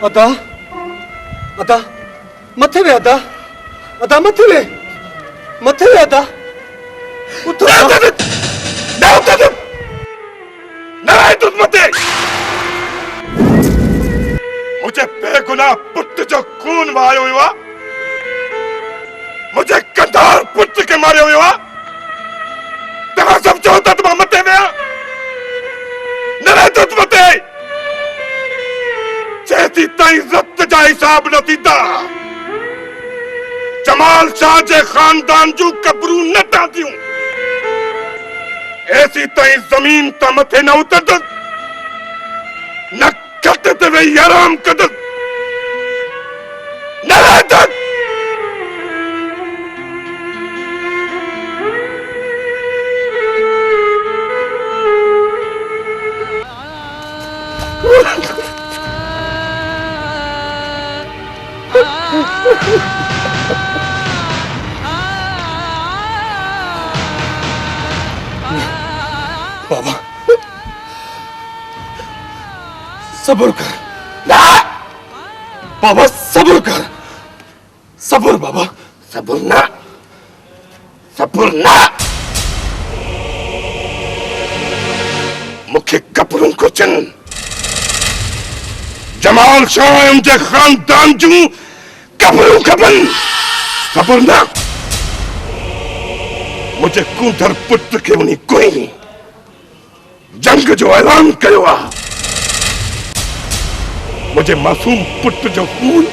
अदा अदा मथे वे अदा अदा मथे वे अदा उठो मते मुझे बेगुनाह पुत्र जो खून वहायो हुआ मुझे कंधार पुत्र के मारे हुआ तव्हां सब चओ था त मां मथे विया न रहंदुसि मथे जेसीं ताईं रत जा हिसाब न थींदा जमाल शाह जे खानदान जूं कब्रूं न टांदियूं ऐसी ताईं जमीन ता मथे न उतरदुसि न खट ते वेही आराम कंदुसि न रहंदुसि बाबा सब्र कर बाबा सब्र कर सब्र बाबा सब्र ना मुख्य कपड़ों को चन जमाल शाह उनके खानदान जूं कपड़ों खपन सब्र ना मुझे कूंधर पुत्र के उन्हीं कोई जंग जो ऐलान कयो आ मुझे मासूम पुत्र जो खून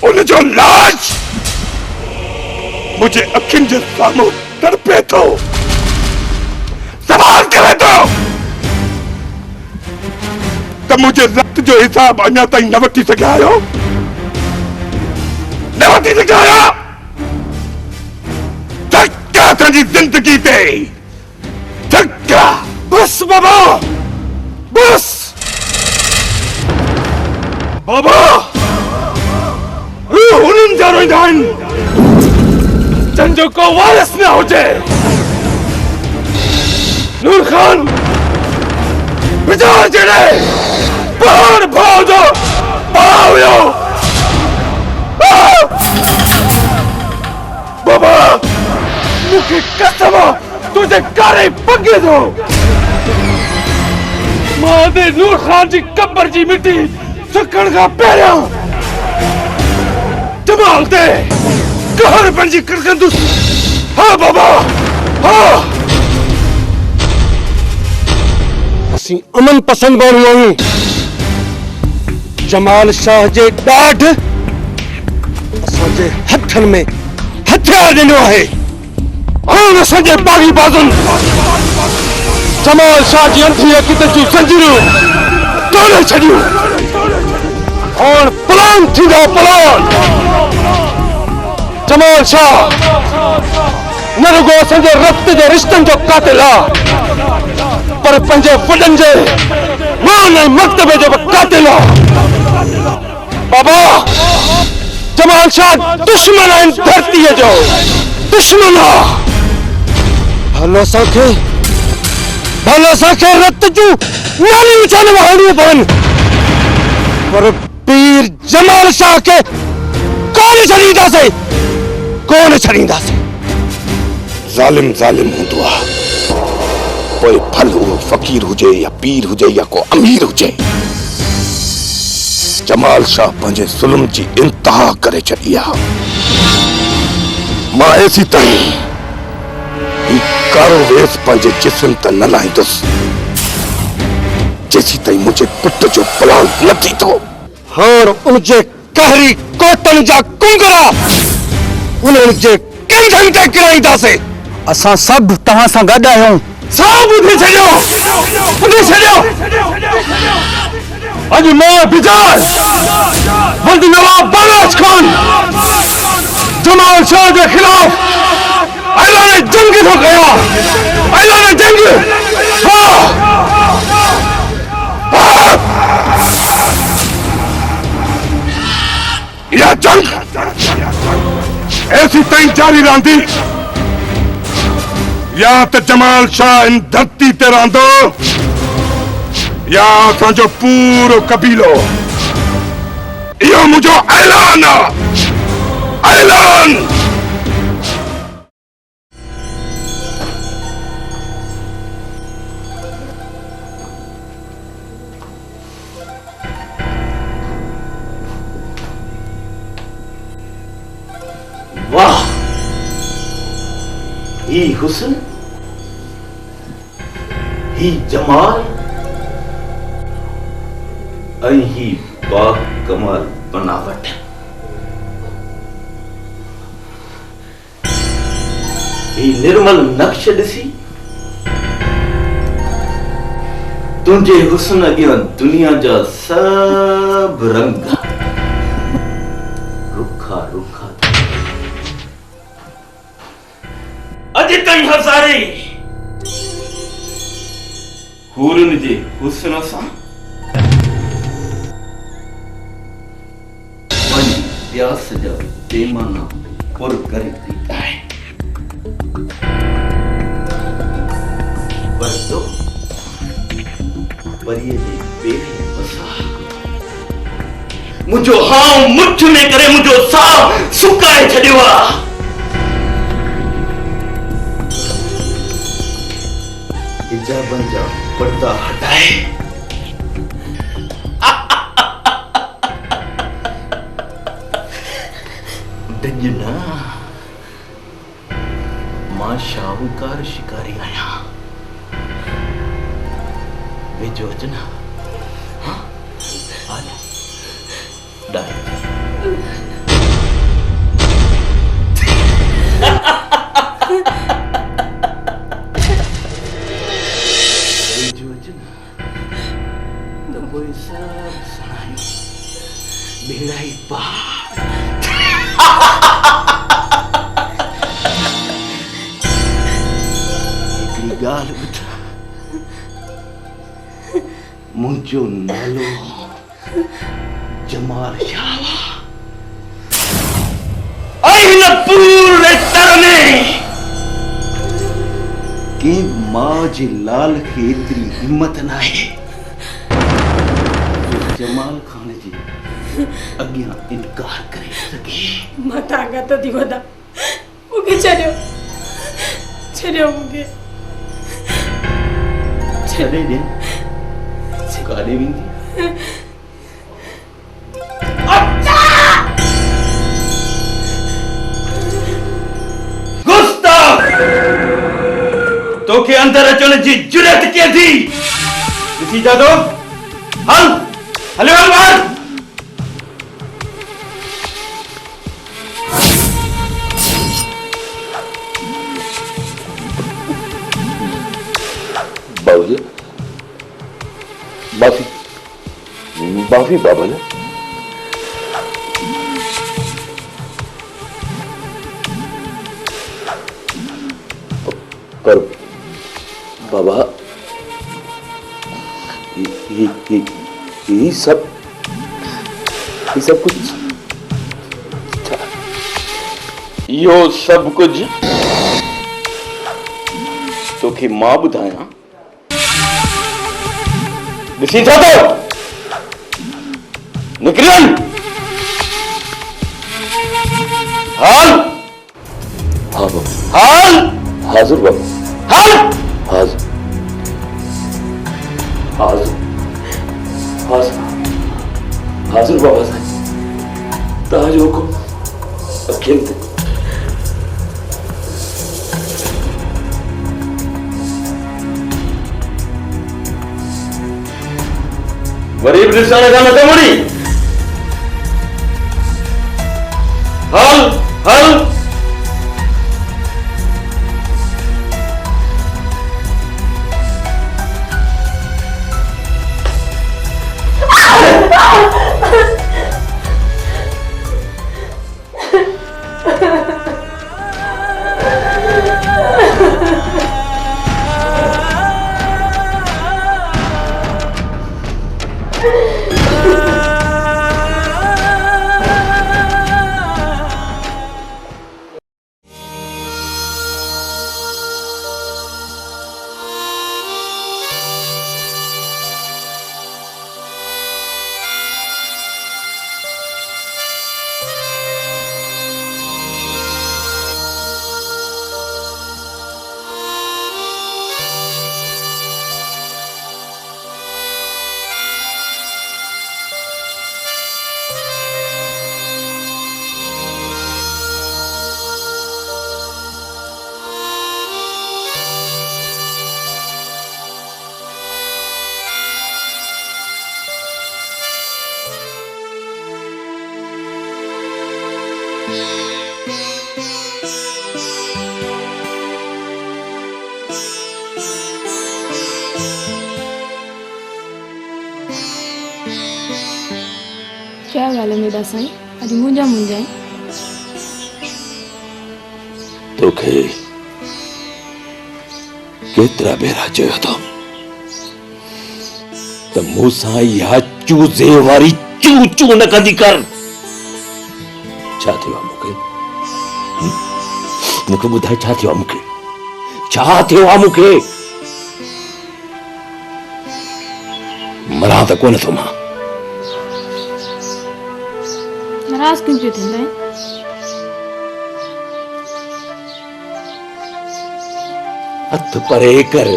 उन जो लाश मुझे अखियुनि जे साम्हूं तड़पे थो सवाल करे थो त मुझे रत जो हिसाब अञा ताईं न वठी सघिया आहियो न वठी सघिया आहियो धक्का असांजी जिंदगी ते धक्का बस बाबा बस बाबा उन्हनि जा रोईंदा आहिनि जंहिंजो को वारिस न हुजे नूर खान विचार जहिड़े पहाड़ भाउ जो भाउ हुयो बाबा मूंखे कसम तुझे कारे पगे दो मां दे नूर खान जी कब्र जी मिट्टी सुकण का पहिरियां जमाल ते कहर पंहिंजी करकंदुसि हाँ बाबा हाँ असीं अमन पसंद माण्हू आहियूं जमाल शाह जे ॾाढ असांजे हथनि में हथियार ॾिनो आहे हाणे असांजे बागी बाज़ुनि जमाल शाह जी अंधी अक़ीदत जूं ज़ंजीरूं तोड़े छॾियूं हाणे प्लान थींदो प्लान जमाल शाह न रुगो असांजे रत जे रिश्तनि जो कातिल आहे पर पंहिंजे वॾनि जे मान ऐं मर्तबे जो बि कातिल आहे बाबा जमाल शाह दुश्मन आहिनि धरतीअ जो दुश्मन आहे भलो असांखे रत जूं नालियूं छा न वहाइणियूं पवनि पर पीर जमाल शाह खे कोन छॾींदासीं जालिम जालिम हूंदो आहे पोइ फल उहो फ़कीर हुजे या पीर हुजे या को अमीर हुजे जमाल शाह पंहिंजे ज़ुल्म जी इंतहा करे छॾी आहे मां एसी ताईं ही कारो वेस पंहिंजे जिस्म ते न लाहींदुसि जेसी ताईं मुंहिंजे पुट जो प्लान न थी थो हाणे उनजे कहरी कोटनि जा कुंगरा उन्हनि जे कंधनि ते किराईंदासीं असां सभु तव्हां सां गॾु आहियूं सभु ॿुधी छॾियो अॼु मां बिजार वल्द नवाब बालाज खान जमाल शाह जे खिलाफ ऐलान जंग थो कयां ऐलान जंग यह जंग ऐसी ताईं जारी रहंदी या तो जमाल शाह इन धरती ते रहंदो या असांजो पूरो कबीलो इहो मुंहिंजो ऐलान आहे ऐलान वाह ही हुस्न ही जमाल ऐं ही बाग कमाल बनावट ही निर्मल नक्श ॾिसी तुंहिंजे हुस्न अॻियां दुनिया जा सभु रंग रुखा रुखा अॼु ताईं हज़ारे हूरन जे हुस्न सां वञी प्यास जा पैमाना पुर करे ॾींदा आहिनि पर तो परीअ जे पेरे वसा मुंहिंजो हाउ मुठ में करे मुंहिंजो साह सुकाए छॾियो आहे हिजाबनि जा पर्दा हटाए डिॼना मां शाहूकार शिकारी आहियां वेझो अचना हाँ आजा डाल कोई सब सुनाई बेड़ाई पार हिकिड़ी ॻाल्हि ॿुधा मुंहिंजो नालो जमाल शाह ऐं हिन पूरे तर में कंहिं माउ जे लाल खे एतिरी हिमत नाहे जमाल खान जी अॻियां इनकार करे सके मां ताक़त थी वधा मूंखे छॾियो छॾियो मूंखे छॾे ॾे काॾे वेंदी गुस्ताख तोखे अंदर अचण जी जुरत कीअं थी ॾिसी जा तो हल हलो हल बाहर बाबूजी माफी माफी बाबा ने पर बाबा ये सब कुछ यो सब कुछ तोखे मां ॿुधायां ॾिसी था तो निकरी वञ हाल हाँ बाबा हाल हाजिर बाबा हाल हाजिर हाजिर हाजिर हाजिर बाबा साईं तव्हांजो हुकुम अखियुनि ते वरी बि ॾिसण खां न मुड़ी हल हल क्या ॻाल्हि आहे मेरा साईं, अॼु मुंहिंजा मुंहिंजा आहिनि। तोखे केतिरा भेरा चयो तो त मूंसां इहा चूज़े वारी चू चू न कंदी कर। छा थियो आहे मूंखे? मूंखे ॿुधाए छा थियो आहे मूंखे? छा थियो आहे मूंखे? मरां त कोन थो मां। नाराज़ क्यों पियो थींदा आहिनि? हथ परे कर।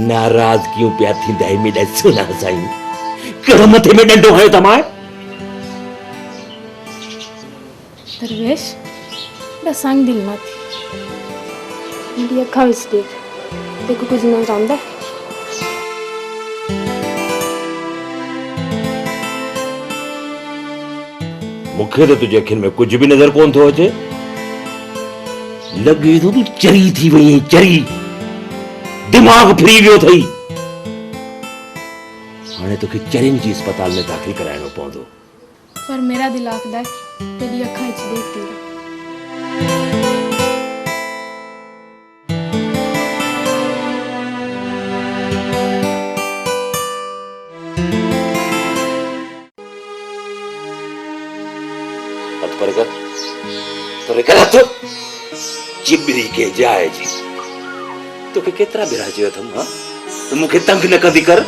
नाराज क्यों पिया थींदा आहियो मेरा सुना साईं? कहिड़ो मथे में डंडो हयो तमाए? दरवेश ॾा संग दिल न थी। मेरी अखा विच देख, देखो कुछ नजर आंदा है? मूंखे तो तुझे अखियुनि में कुछ भी नजर कोन थो अचे। लगे तो तू चरी थी वई, चरी दिमाग फिरी वियो थई। हाणे तोखे चरिन जी अस्पताल में दाख़िल कराइणो पवंदो। पर मेरा दिल आखदा है तेरी अखा विच देखती रह। हथ पर कर, तोरे कर हथ। चिबरी के जाए जी तोखे केतिरा भेरा चयो अथमि हा त मूंखे तंग न कंदी कर।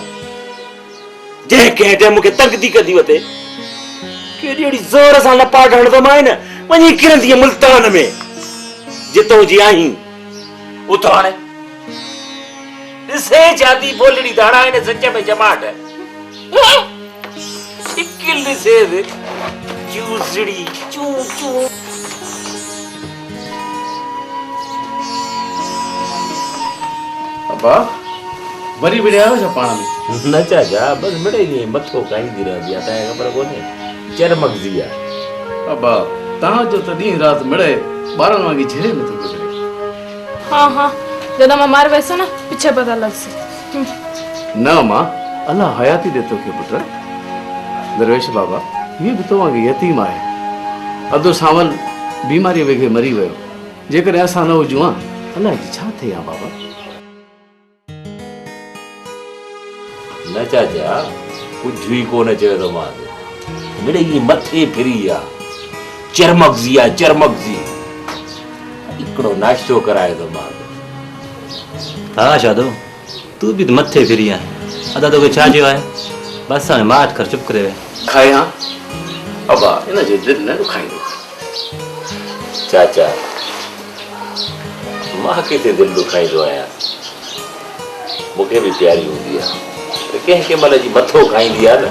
जंहिं कंहिं टाइम मूंखे तंग थी कंदी वते केॾी अहिड़ी ज़ोर सां लपा हणंदो मां न वञी किरंदी मुल्तान में। जितो जी आहीं उतो हाणे ॾिसे जाती बोलड़ी दाड़ा आहिनि सच में जमाट। शिकिल ॾिसे चूसड़ी चू चू। अब्बा वरी विड़िया हो छा पाण में? न चाचा बस मिड़े ईअं मथो खाईंदी रहंदी आहे। तव्हांखे ख़बर कोन्हे चरमगज़ी आहे। अब्बा तव्हांजो त ॾींहुं राति मिड़े ॿारनि वांगी झेड़े नथो गुज़रे। हाँ हाँ जदा मां मार वैसे ना पीछे पता लग से। न मां अल्लाह हयाती दे तोखे पुट। दरवेश बाबा ये भी तो वांगी यतीम आहे। अधो सावल बीमारी वेगे मरी वियो। जेकर असां न हुजूं हा अल्लाह जी छा थिए हा बाबा? न चाचा कुछ भी कोन चयो तो मां मिड़े ई मथे फिरी आहे। चरमगज़ी आहे चरमगज़ी। हिकिड़ो नाश्तो कराए तो मां। हाँ शादो तू भी तो मथे फिरी है। अदा तो छा चयो आहे? बस हाणे माठ कर चुप करे वे। खाए हा अब्बा इन जो दिल न दुखाईंदो। चाचा मां किथे दिल दुखाईंदो आहियां। मूंखे बि प्यारी हूंदी आहे पर कंहिं कंहिं महिल जी मथो खाईंदी आहे न।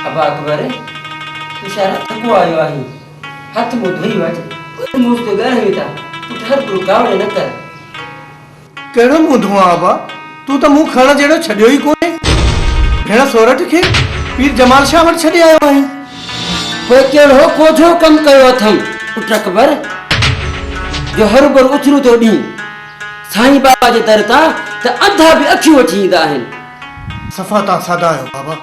अब अकबर इशारा थको आयो आहे। हाथ मुंह धोई वठ। मुंह तो गर वेता तू हर रुकावट न कर। केड़ो मुंह धोआ आबा? तू तो मुंह खण जेड़ो छडियो ही कोने। भेण सोरठ के पीर जमाल शाह वट छडे आयो आहे। कोई केड़ो कोठो कम कयो अथम पुट अकबर जो हर बर उथरू तो डी साईं बाबा जे दर ता त अधा भी अखियूं अची ईंदा आहिनि। सफ़ा ता सादा आयो बाबा।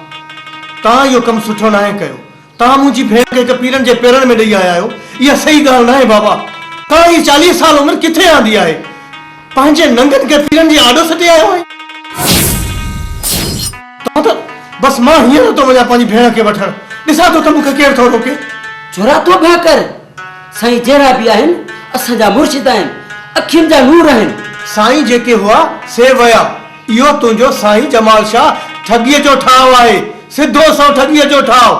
ता यो कम सुठो ना है कयो। ता मुजी भेण के पीरन जे पेरन में दई आया आयो। ये सही गाल ना है बाबा। ता ये 40 साल उम्र किथे आंदी आहे? पांजे नंगन के पीरन जी आडो सटे आयो है। ता तो बस मां हियर तो वजा पांजी भेण के वठण। दिसा तो तमु केर थो रोके। छोरा तो भा कर साईं जेरा भी आहिनि असां जा मुर्शिद आहिनि। अखियुनि जा नूर आहिनि। साईं जेके हुआ से वया। यो तुंजो साईं जमाल शाह ठगीअ जो ठाव आहे। सिद्धो सो ठगीअ जो ठाव।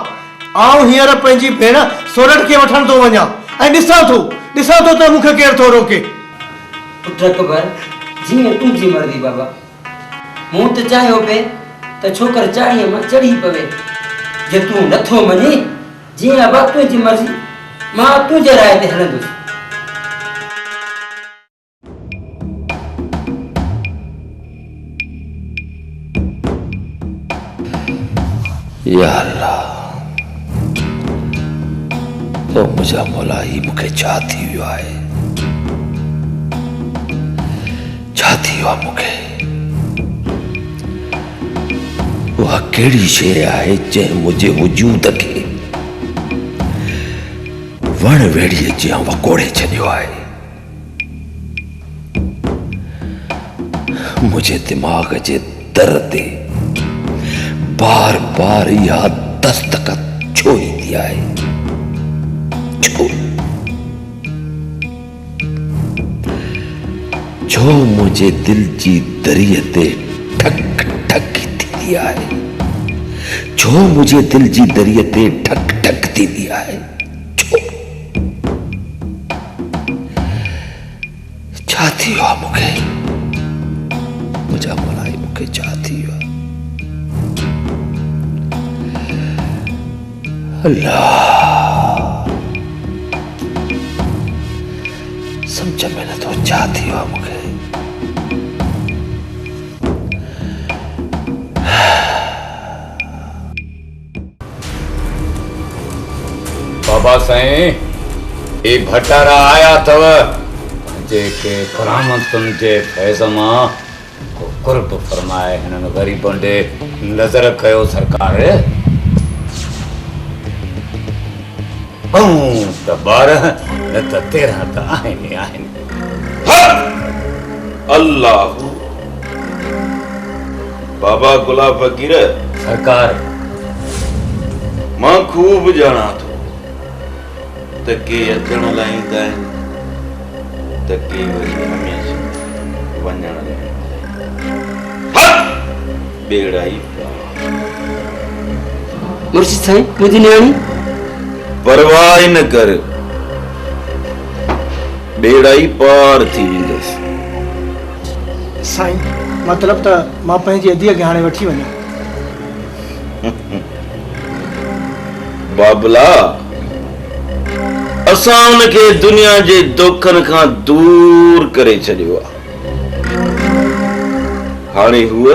आऊं हियर पंहिंजी भेण सोरठ के वठण तो वञा ऐं ॾिसां तो त मूंखे केर थो रोके। पुट अकबर जीअं तुंहिंजी मर्ज़ी बाबा। मूं त चाहियो पे त छोकर चाड़ीअ मां चढ़ी पवे। जे तूं नथो मञी जीअं बाबा तुंहिंजी मर्ज़ी मां तुंहिंजे राय ते हलंदुसि। या अल्लाह, तो मुझा मौला ही मूंखे छा थी वियो आहे, छा थी वियो आहे मूंखे? उहा कहिड़ी शइ आहे जंहिं मुंहिंजे वजूद खे वण वेड़ीअ जियां वकोड़े छॾियो आहे? मुझे दिमाग जे दर ते बार बार इहा दस्तखत छो ईंदी आहे? छो? छो मुझे दिल जी दरीअ ते ठक ठक थींदी आहे? छो मुझे दिल जी दरीअ ते ठक ठक थींदी आहे? छो? छा थी वियो आहे मूंखे? मुझा मौला मूंखे छा थी वियो आहे? अल्लाह, समझ में नथो छा थी वियो आहे मूंखे। बाबा साईं, ये भटारा आया अथव जेके करामतुनि जे फैज़ मां कुर्ब फरमाए हिननि ग़रीबनि ॾे नज़र कयो सरकार। त 12 न त 13 त आहिनि आहिनि। अल्लाह, बाबा गुलाब फकीर सरकार, मां खूब ॼाणा थो त के अचण लाइ ईंदा आहिनि त के वरी हमेशह वञण लाइ। बेड़ा ई मुर्शिद साईं, मुंहिंजी नियाणी परवाह ई न कर, बेड़ा ई पार थी वेंदसि। साईं, मतलब त मां पंहिंजी अधीअ खे हाणे वठी वञा? बाबला, असां उनखे दुनिया जे दुखनि खां दूर करे छॾियो आहे। हाणे हूअ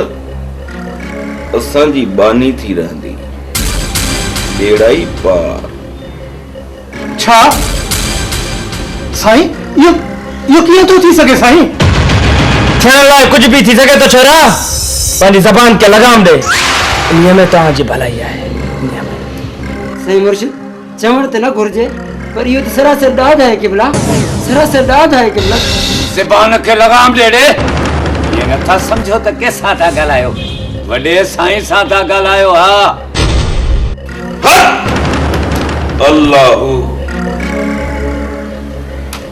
असांजी बानी थी रहंदी। बेड़ा ई पार। छा साईं? इहो कीअं थो थी सघे साईं? थियण लाइ कुझु बि थी सघे थो छोरा, पंहिंजी ज़बान खे लगाम ॾे, इन में तव्हांजी भलाई आहे। साईं मुर्शिद, चवण त न घुरिजे, पर इहो त सरासर ॾाढ आहे क़िबला, सरासर ॾाढ आहे क़िबला। ज़बान खे लगाम ॾे ॾे। ये नथा सम्झो त कंहिंसां था ॻाल्हायो, वॾे साईं सां था ॻाल्हायो। हा, अल्लाह,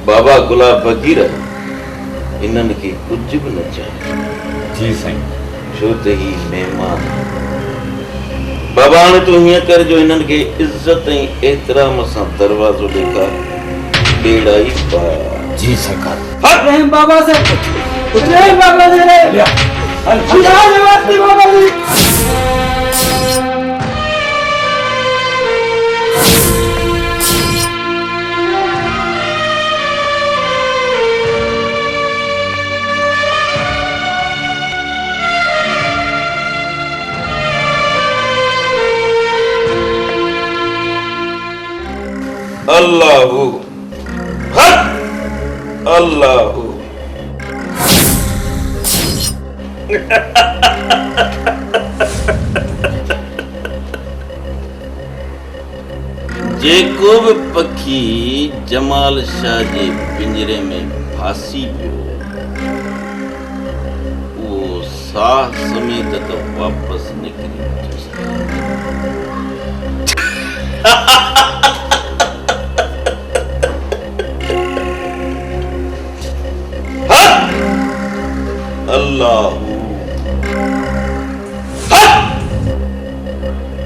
बाबा गुलाब फकीर इन्हनि खे कुझु बि न चए। जी साईं। छो त ही महिमान। बाबा, हाणे तूं हीअं कर जो इन्हनि खे इज़त ऐं एतिराम सां दरवाज़ो ॾेखार। बेड़ा ई पार। जी सरकार। रहम बाबा से, रहम बाबा से, बाबा जी। अल्लाहु, अल्लाहु। जेको बि पखी जमाल शाह जे पिंजरे में फासी पियो, उहो साह समेत त वापसि निकिरी नथो सघे। अल्लाहु,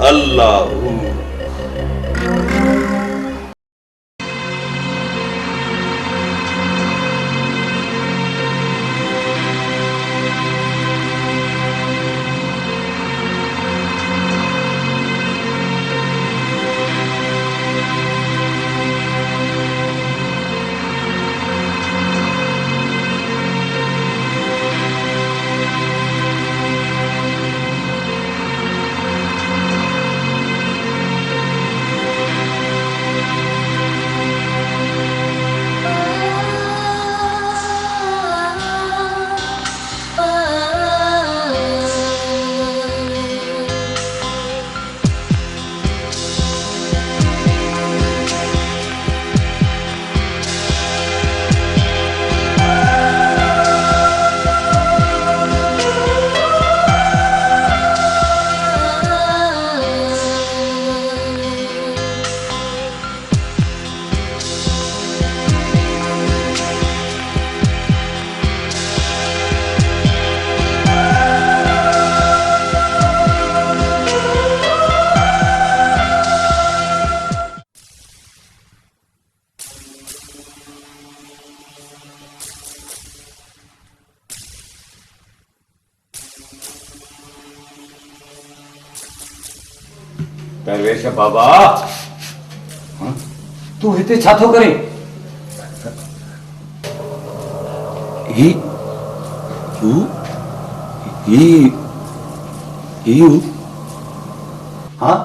अल्लाहु। दरवेश बाबा हाँ? तू हिते छा थो करे हाँ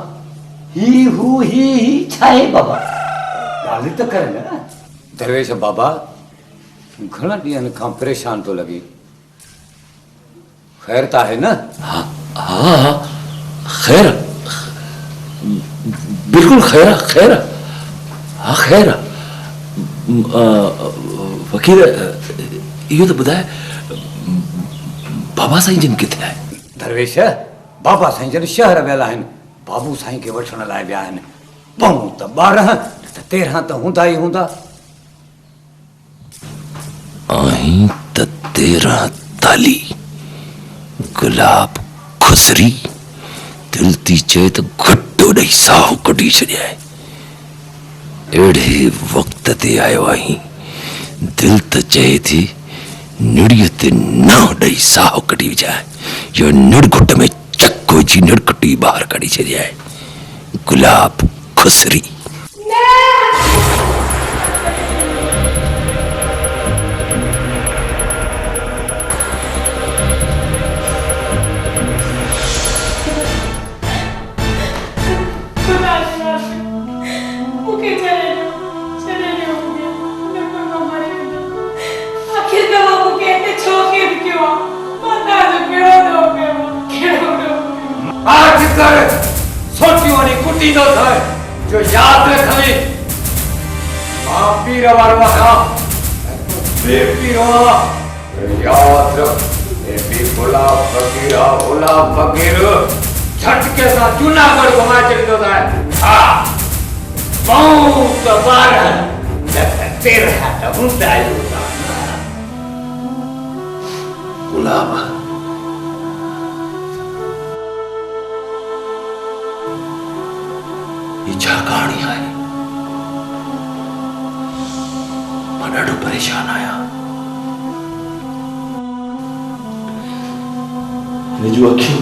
ही छा है बाबा ॻाल्हि त करे न दरवेश बाबा घणा ॾींहंनि खां परेशान तो लॻी ख़ैर त आहे न हाँ खैर बिल्कुल खैर खैर हाँ खैर वकील इहो त ॿुधाए बाबा साईं जिन किथे आहे दरवेश बाबा साईं जन शहर वियल आहिनि बाबू साईं खे वठण लाइ विया आहिनि पऊं त 12 त 13 त हूंदा ई हूंदा आई त 13 ताली गुलाब खुसरी दिल थी चए त घुटो ॾेई साहु कढी छॾियाए अहिड़े वक़्त ते आयो आहीं दिल त चए थी निड़ीअ ते न ॾेई साहु कढी विझाए यो निड़ घुट में चको जी निड़कटी ॿाहिरि कढी छॾियाए गुलाब खुसरी सोचियो ने कुटी दो थाए जो याद रखवे मां पीर वारो आखा बे पीरो याद रख ए बी भोला फकीर झटके सा जूनागढ़ घुमा चलतो था हां बहुत बार तेरा त हुंदा ही गुलाब ये छा कहानी आहे मां ॾाढो परेशान आहियां हिन जूं अखियूं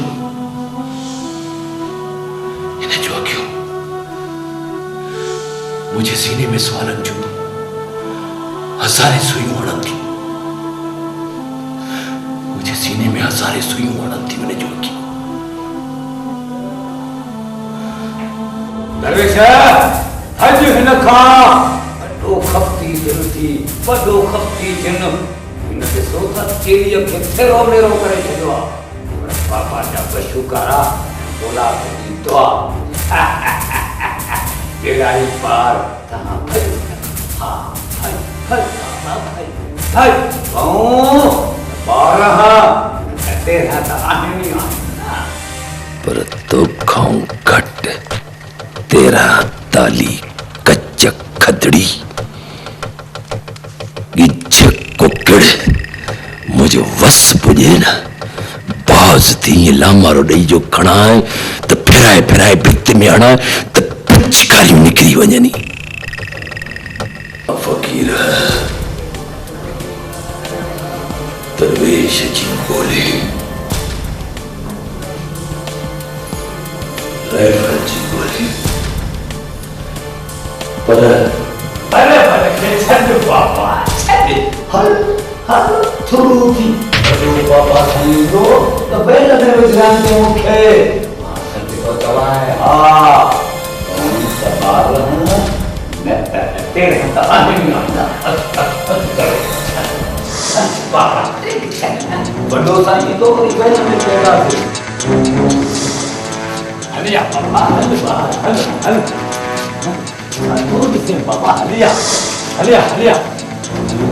मुंहिंजे सीने में सुवालनि जूं हज़ारे सुइयूं हणनि थियूं मुंहिंजे सीने में हज़ारे सुइयूं हणनि थियूं हिन जूं अखियूं दरवेश हज हिन खां वॾो खपती दिल थी वॾो खपती जिन हिन ॾिसो त चेलीअ खे फेरो मेरो करे छॾियो आहे पर बाबा जा बशुकारा बोला जी दुआ बेड़ाई पार तव्हां भई हा भई भई ऐं 12 13 त आहिनि ई आहिनि पर तोखां घटि 13 ताली कच्च खदड़ी गिज कुकड़ मुझे वस पुजे न बाज थी लामारो ॾेई जो खणाए त फिराए भित में हणाए त पिचकारियूं निकिरी वञनि फ़कीर दरवेश जी ॻोल्हे राइफल जी ॻोल्हे पर भले के छॾ बाबा छॾ हल थोरो थी बाबा साईं जो त बेल में विझान तो मूंखे मां सम्झो तव्हां हा कौन सवाल न तेरे त आहिनि बाबा वॾो साईं तो वरी बेल में पैदा थियो हलिया बाबा हल बाबा हलिया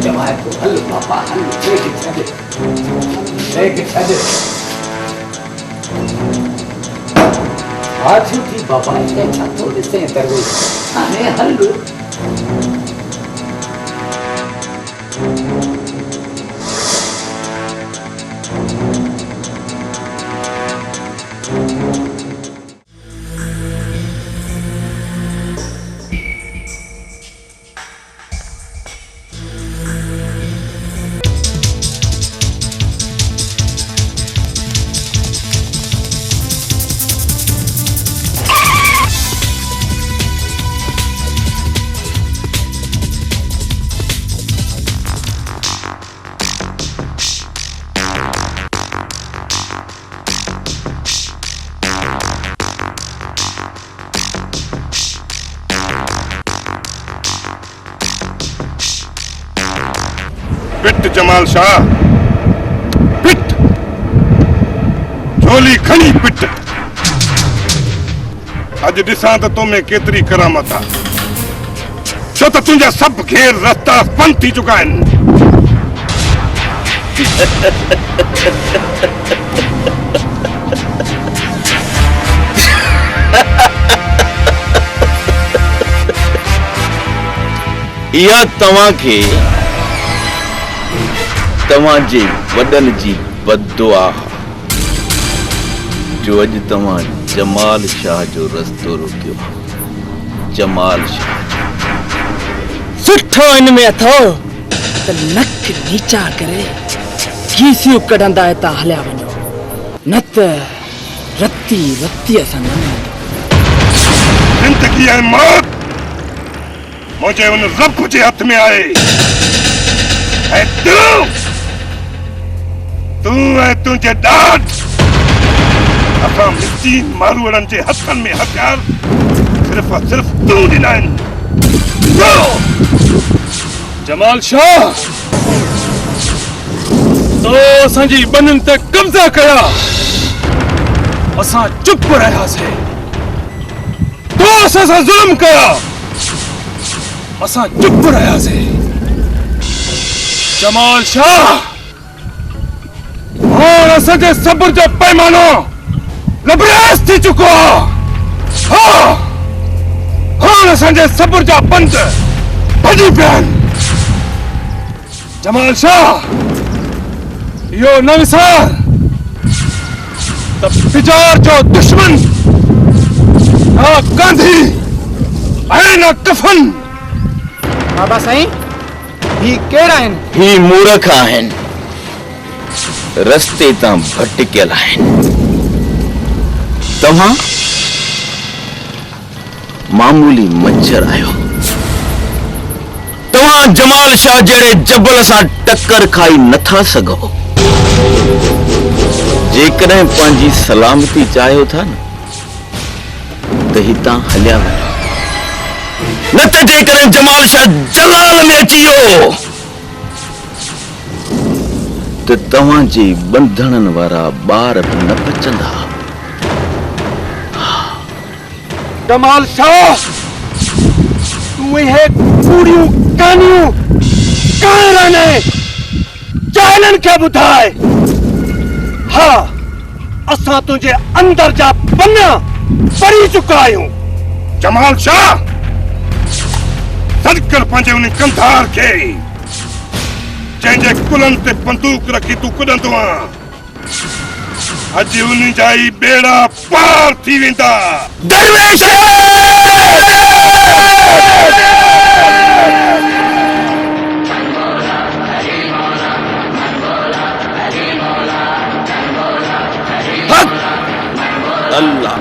जमाए तो हल बाबा हल लेके छॾ हाथ थी बाबा के छतो ॾिसे दरवेश हाणे हल पिट जमाल शाह, पिट, झोली खणी पिट। अज ॾिसां त तो में केतिरी करामत आहे, छो त तुंहिंजा सभु घेर रस्ता बंदि थी चुका आहिनि। इहा तव्हांखे तव्हांजे वॾनि जी बददुआ जो अॼु तव्हां जमाल शाह जो रस्तो रोकियो। जमाल शाह सुठो इन में अथव त नक नीचा करे कीसियूं कढंदा हितां हलिया वञो, न त रत्ती रत्तीअ सां न। जिंदगी ऐं मौत मुझे उन रब जे हथ में आहे। ऐं तूं ऐं तुंहिंजे ॾाॾ असां मिस्कीन मारूअड़नि जे हथनि में हथियार सिर्फ़ और सिर्फ़ तूं ॾिना आहिनि। जमाल शाह, तो असांजी ॿनिन ते कब्ज़ा कया, असां चुप रहियासीं। तो असां सां ज़ुल्म कया, असां चुप रहियासीं। जमाल शाह, हाणे असांजे सब्र जो पैमानो लबरेज़ थी चुको आहे। हाँ, हाणे असांजे सब्र जा बंद भॼी पिया आहिनि। जमाल शाह, इहो न विसार त बिजार जो दुश्मन न गांधी ऐं न कफन। बाबा साईं, ही केड़ा आहिनि? ही मूर्ख आहिनि, रस्ते तां भटकियल आहिनि। तव्हां मामूली मच्छर आहियो। तव्हां जमाल शाह जहिड़े जबल सां टक्कर खाई नथा सघो। जेकॾहिं पंहिंजी सलामती चाहियो था न त हितां हलिया वञो, न त जेकॾहिं जमाल शाह जलाल में अची वियो त तव्हांजे बंधणनि वारा ॿार बि न बचंदा। जमाल शाह, तू इहे कूड़ियूं कहानियूं काहे रहने जाहिलनि खे ॿुधाए। हाँ, असां तुंहिंजे अंदर जा पन्ना पढ़ी चुका आहियूं। जमाल शाह, सदकर पंहिंजे उन कंधार खे जंहिंजे कुलनि ते बंदूक रखी तूं कुॾंदो आहीं, अॼु उन जा ई बेड़ा पार थी वेंदा। दरवेश अल्लाह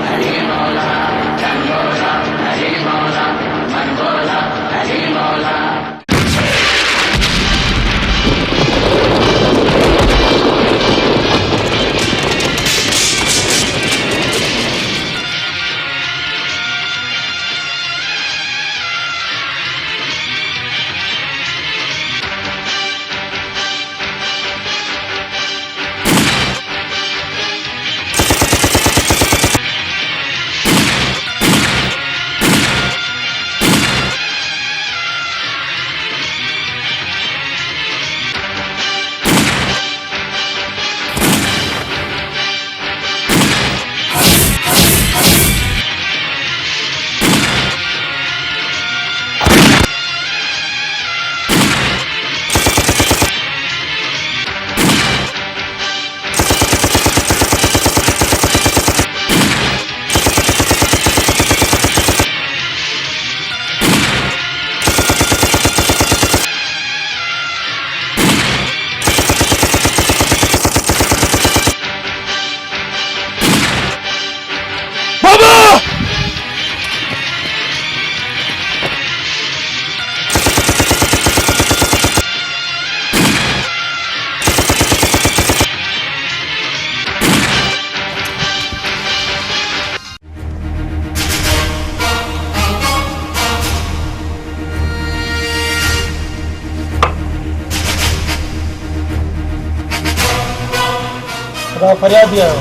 फरियाद दिया हो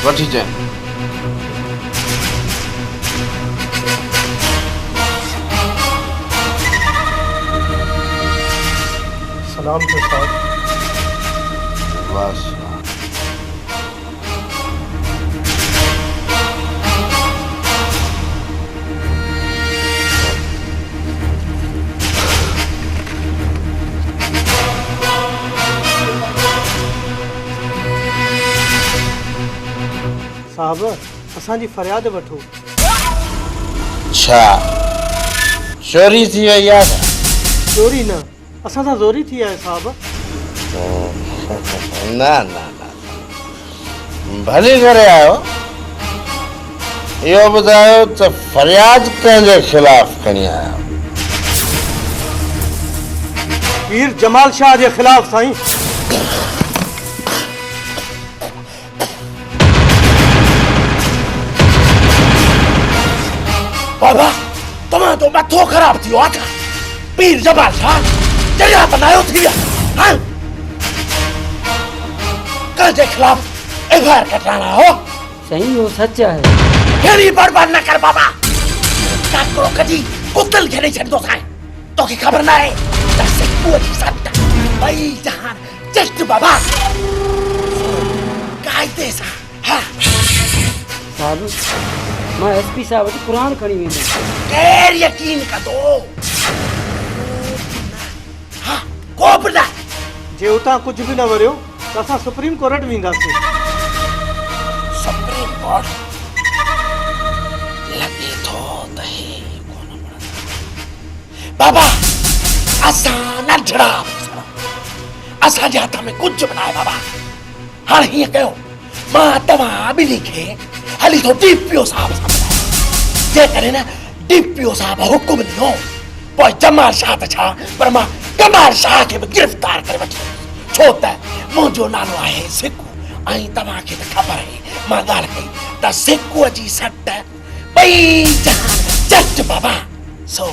वठी जाए सलाम थे साहब बस साहब असांजी फरियाद वठो अच्छा चोरी थी वई आहे चोरी न असां सां ज़ोरी थी आहे साहब न न न भली करे आयो इहो ॿुधायो त फरियाद कंहिंजे ख़िलाफ़ खणी आया पीर जमाल शाह जे ख़िलाफ़ साईं बाबा तव्हां तो मथो ख़राब थियो आहे पीर जमाल शाह जरिया बनायो थी विया हाँ कंहिंजे ख़िलाफ़ एफआईआर कटाइणा हो साईं वो सच है अहिड़ी बड़बड़ न कर बाबा काकड़ो कढी कुतल खे ॾेई छॾींदो साईं तोखे ख़बर न आहे त सिक्कूअ जी सट ॿई जहान जस्ट बाबा कायदे सां हा साहब मां एसपी साहब वटि क़ुरान खणी वेंदुमि केरु यकीन कंदो हा को बि न जे उतां कुझु बि न वरियो त असां सुप्रीम कोर्ट वेंदासीं सुप्रीम कोर्ट लॻे थो त हे कोन वणंदा बाबा असां नंढड़ा असांजे हथ में कुझु बि न आहे बाबा हाणे हीअं कयो मां तव्हां ॿिन्ही खे हली थो डीपीओ साहब सां जेकॾहिं न डीपीओ साहब हुकुम ॾिनो पोइ जमाल शाह त छा पर मां कमाल शाह खे बि गिरफ़्तार करे वठी छो त मुंहिंजो नालो आहे सिकू ऐं तव्हांखे त ख़बर आहे मां ॻाल्हि कई त सिकूअ जी सट ॿई जहान जट बाबा सो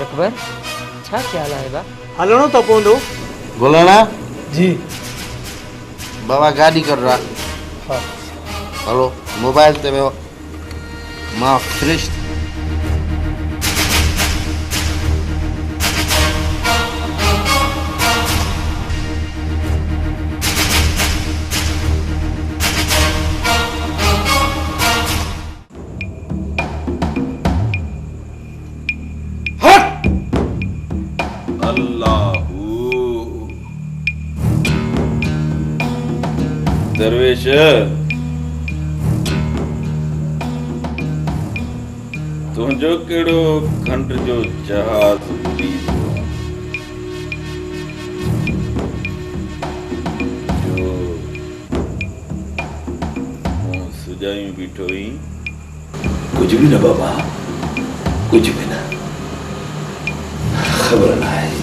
अकबर छा ख़्याल आहे बा हलणो त पवंदो गुलाना जी बाबा गाड़ी कर रहा हाँ हलो मोबाइल ते वियो मां फ्रेश दरवेश तुंहिंजो कहिड़ो खंड जो जहाज बुॾी जो सुजायूं बीठो हुई कुछ भी न बाबा कुछ भी न खबर न आहे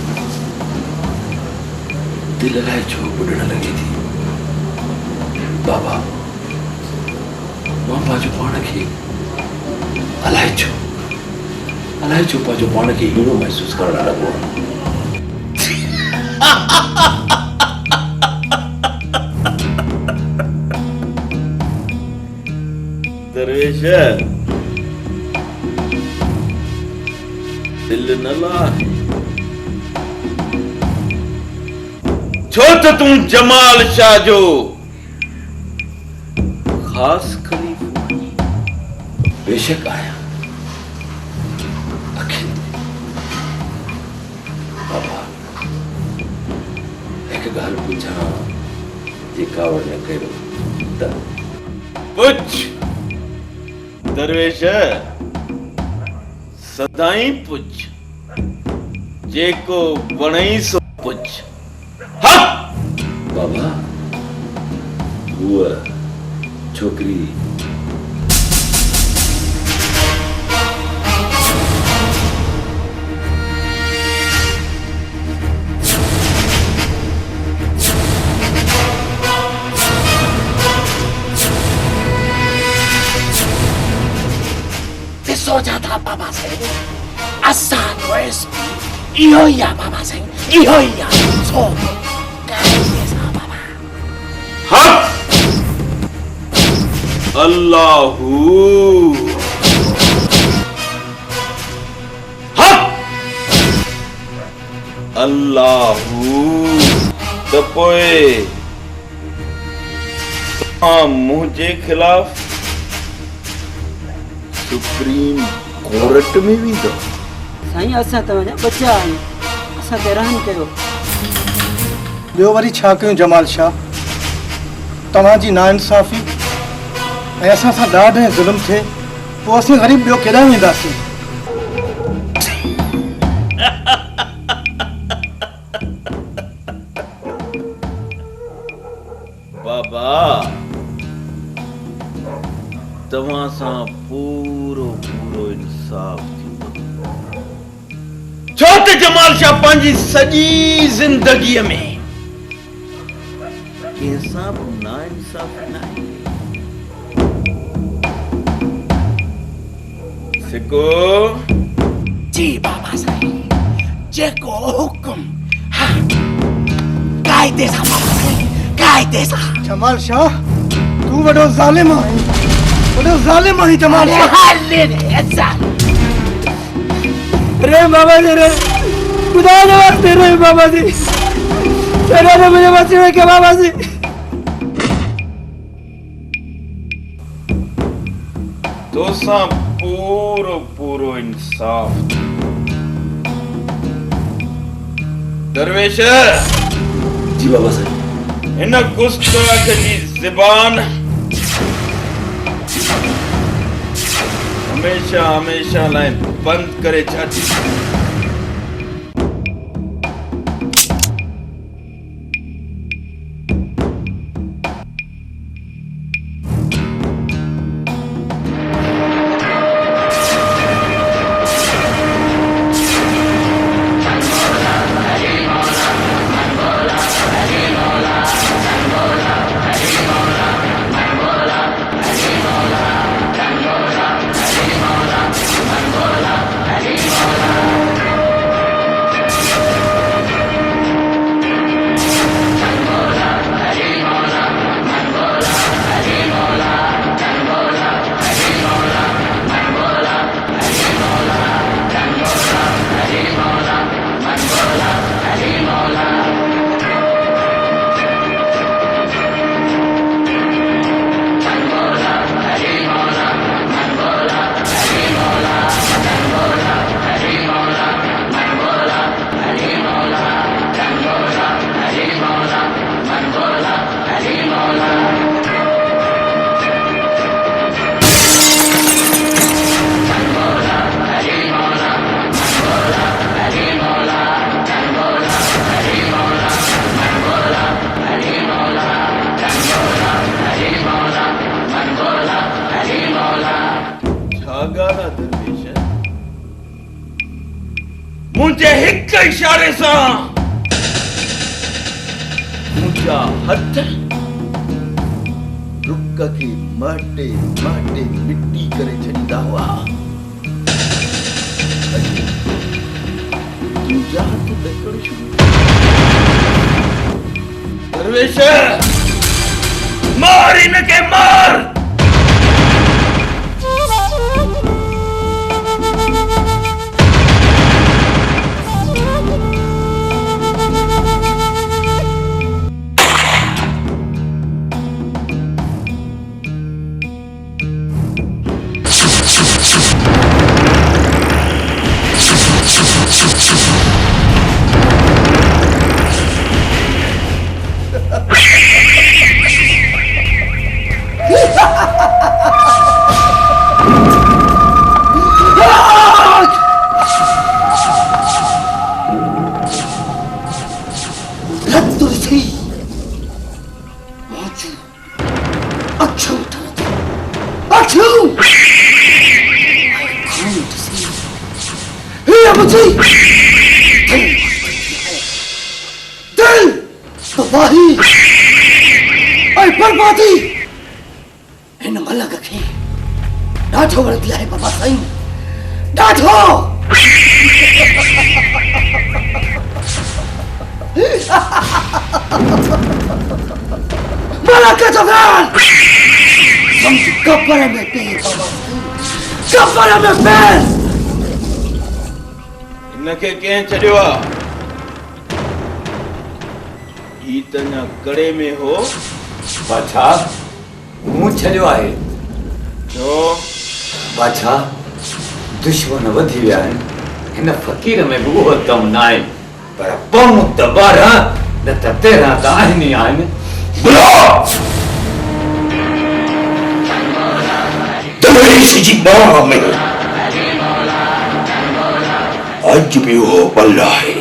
दिल लाइ छो ॿुॾण लॻे थी बाबा मां पंहिंजो पाण खे अलाए छो पंहिंजो पाण खे अहिड़ो महसूसु करणु लॻो दरवेश दिल न लाहे छो त तूं जमाल शाह जो खास खलीफ़ो बेशक आया आखिर बाबा एक ॻाल्हि पुछां जे कावड़ न कयो त पुछ दरवेश सदाई पुछ जेको वणई सो पुछ हा बाबा हुआ छोकरी सोचा था बाबा से आसान एसपी इहो ही आ बाबा साईं, इहो ही आ। सो कायदे सां बाबा। हक अल्लाहू हक अल्लाहू त पोइ मुंहिंजे खिलाफ सुप्रीम कोर्ट में वेंदो? साईं असां तव्हांजा बचा आहियूं, असां ते रहम कयो। ॿियो वरी छा कयूं जमाल शाह, तव्हांजी नाइंसाफ़ी ऐं असां सां ॾाढे ज़ुल्म थिए, पोइ असीं ग़रीब ॿियो केॾांहुं वेंदासीं? बाबा तव्हां सां पूरो पूरो इंसाफ़ थींदो। छो त जमाल शाह पंहिंजी सॼी ज़िंदगीअ में कंहिंसां बि नाइंसाफ़ न आहे। सिको जी बाबा साईं, जेको हुकुम। हाँ कायदे सां बाबा साईं, कायदे सां। जमाल शाह तूं वॾो ज़ालिम आहीं, वॾो ज़ालिम आहीं जमाल शाह। हाले रे ज़ालिम। रे बाबा जी रे, खुदा ने वास्ते रे बाबा जी, तेरे ने मुझे बचाने के बाबा जी। तोसां पूरो पूरो इंसाफ़। दरवेश जी बाबा साईं। इन गुस्ताख जी ज़बान हमेशा हमेशा लाइ बंद करे छॾी। मुझे हिक इशारे सां मुझा हथ रुक के माटे माटे मिट्टी करे छॾींदा हुआ। तुंहिंजा हथ ॾकण शुरू। दरवेश मार इनके मार। इन मलक खे ॾाढो वणंदी आहे बाबा साईं, ॾाढो। मलक जवान कपड़े में पैर कपड़े में पैर इनके कंहिं छॾियो आहे ही त न कड़े में हो बादशाह मूं छॾियो आहे छो बादशाह दुश्मन वधी विया आहिनि हिन फ़क़ीर में बि उहो दम न आहे पर पम त 12 न त 13 त आहिनि ई आहिनि दरवेश जी बाह में अज भी वो बल आहे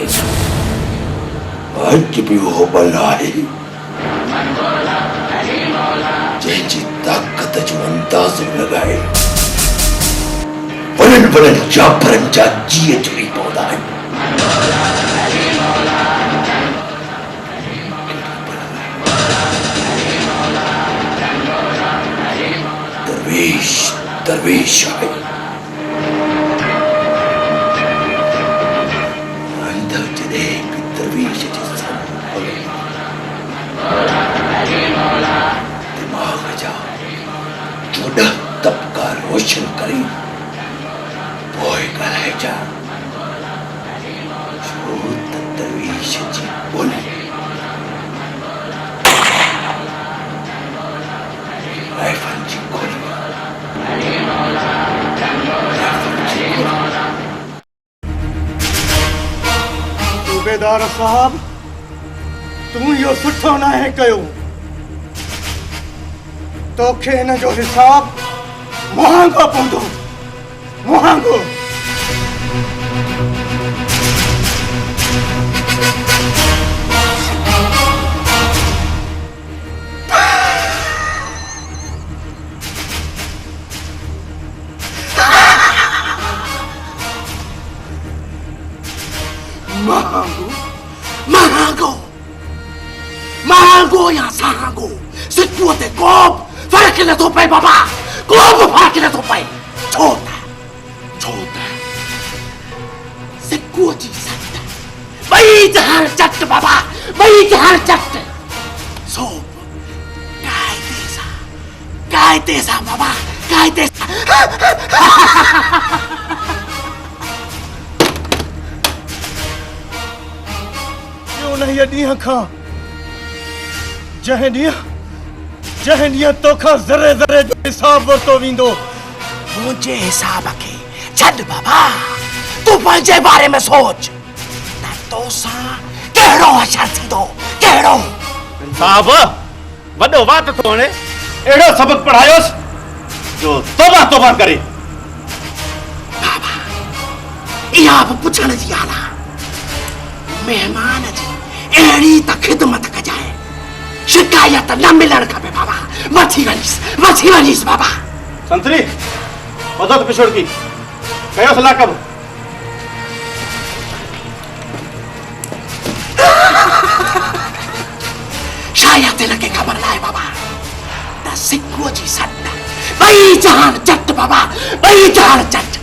अज भी वो बल आहे जंहिंजी ताक़त जो अंदाज़ो लॻाए वॾनि वॾनि जाफरनि जा जीअ जुड़ी पवंदा आहिनि दरवेश दरवेश आहे अंदर जॾहिं बि दरवेश जे साम्हूं दिमाग़ जा 14 तबका रोशन करे पोइ ॻाल्हाइजा छो त दरवेश जी ॿोली राइफल जी गोली सूबेदार साहब तूं इहो सुठो न आहे कयो तोखे हिन जो हिसाब महांगो पवंदो महांगो महांगो महांगो महांगो या सहांगो सिक्कुओ ते कोप फर्क नथो पए बाबा कोप फर्क नथो पए छो त सिक्कुओ जी सट ॿई जहान चट बाबा ॿई जहान चट सो कायदे सां बाबा कायदे उन ॾींहं खां जंहिं ॾींहं तोखां ज़रे ज़रे जो हिसाब वरितो वेंदो मुझे हिसाब के छड़ बाबा तू पंहिंजे बारे में सोच त तोसां कहिड़ो असर थींदो कहिड़ो साहब वॾो वात थो वणे अहिड़ो सबक पढ़ायोसि जो तौबा तौबा करे बाबा इहा बि पुछण जी ॻाल्हि आहे मेहमान जी अहिड़ी त ख़िदमत कजाए शिकायत न मिलण खपे बाबा वठी वञीस बाबा संतरी मदद पिछोड़ की कयो सलाह कब शायद हिनखे ख़बर न आहे बाबा त सिक्कुअ जी सट ॿई जहान चट बाबा ॿई जहान चट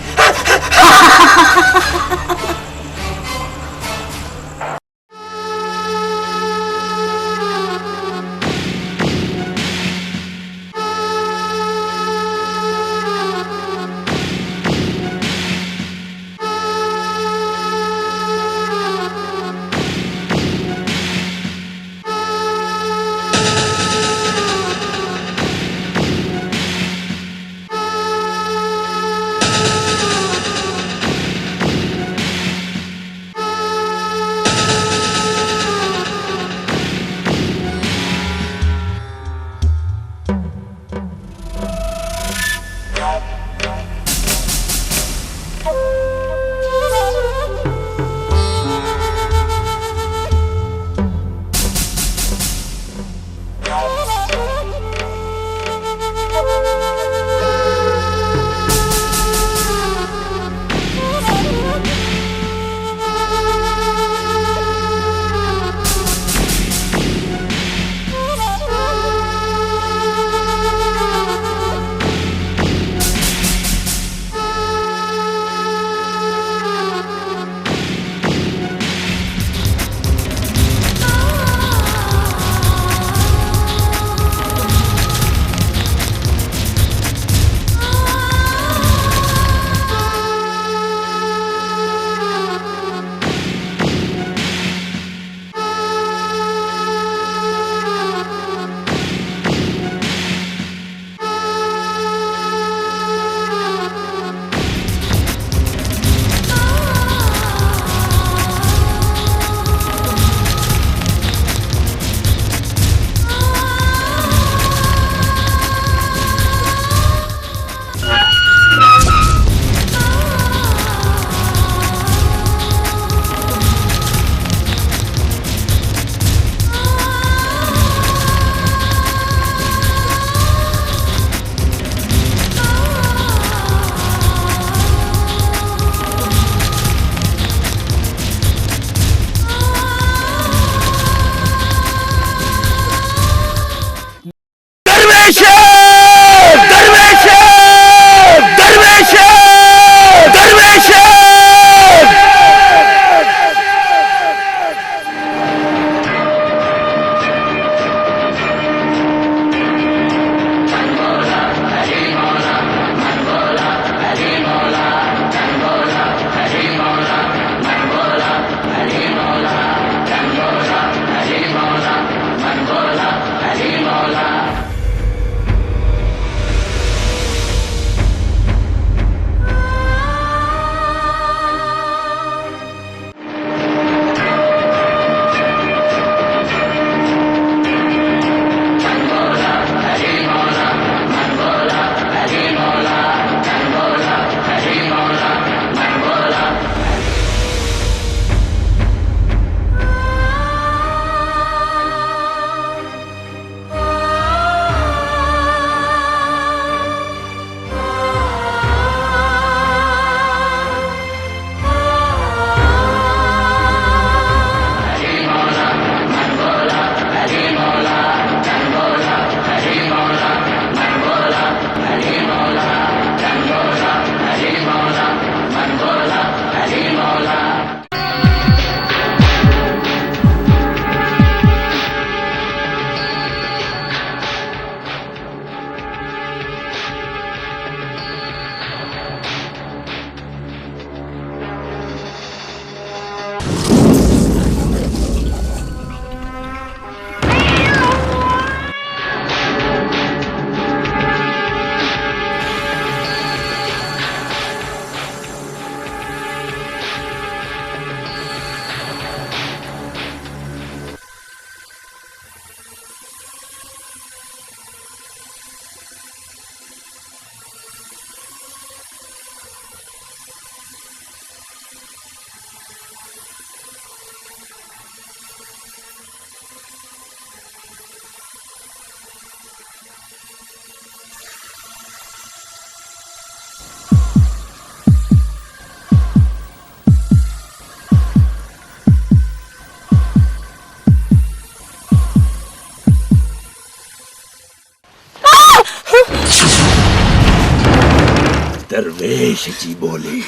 दरवेश जी बोली,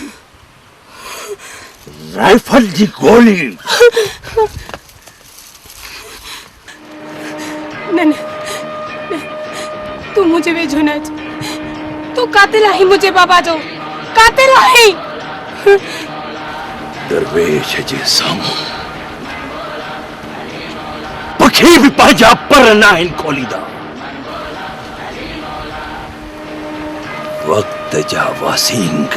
राइफल जी गोली। नहीं, तू मुझे वेझो न अच। तू कातिल आही मुझे बाबा जो, कातिल आही। दरवेश जे साम्हूं पखी भी पंहिंजा पर न आहिनि खोलींदा। वक्त जा वासींग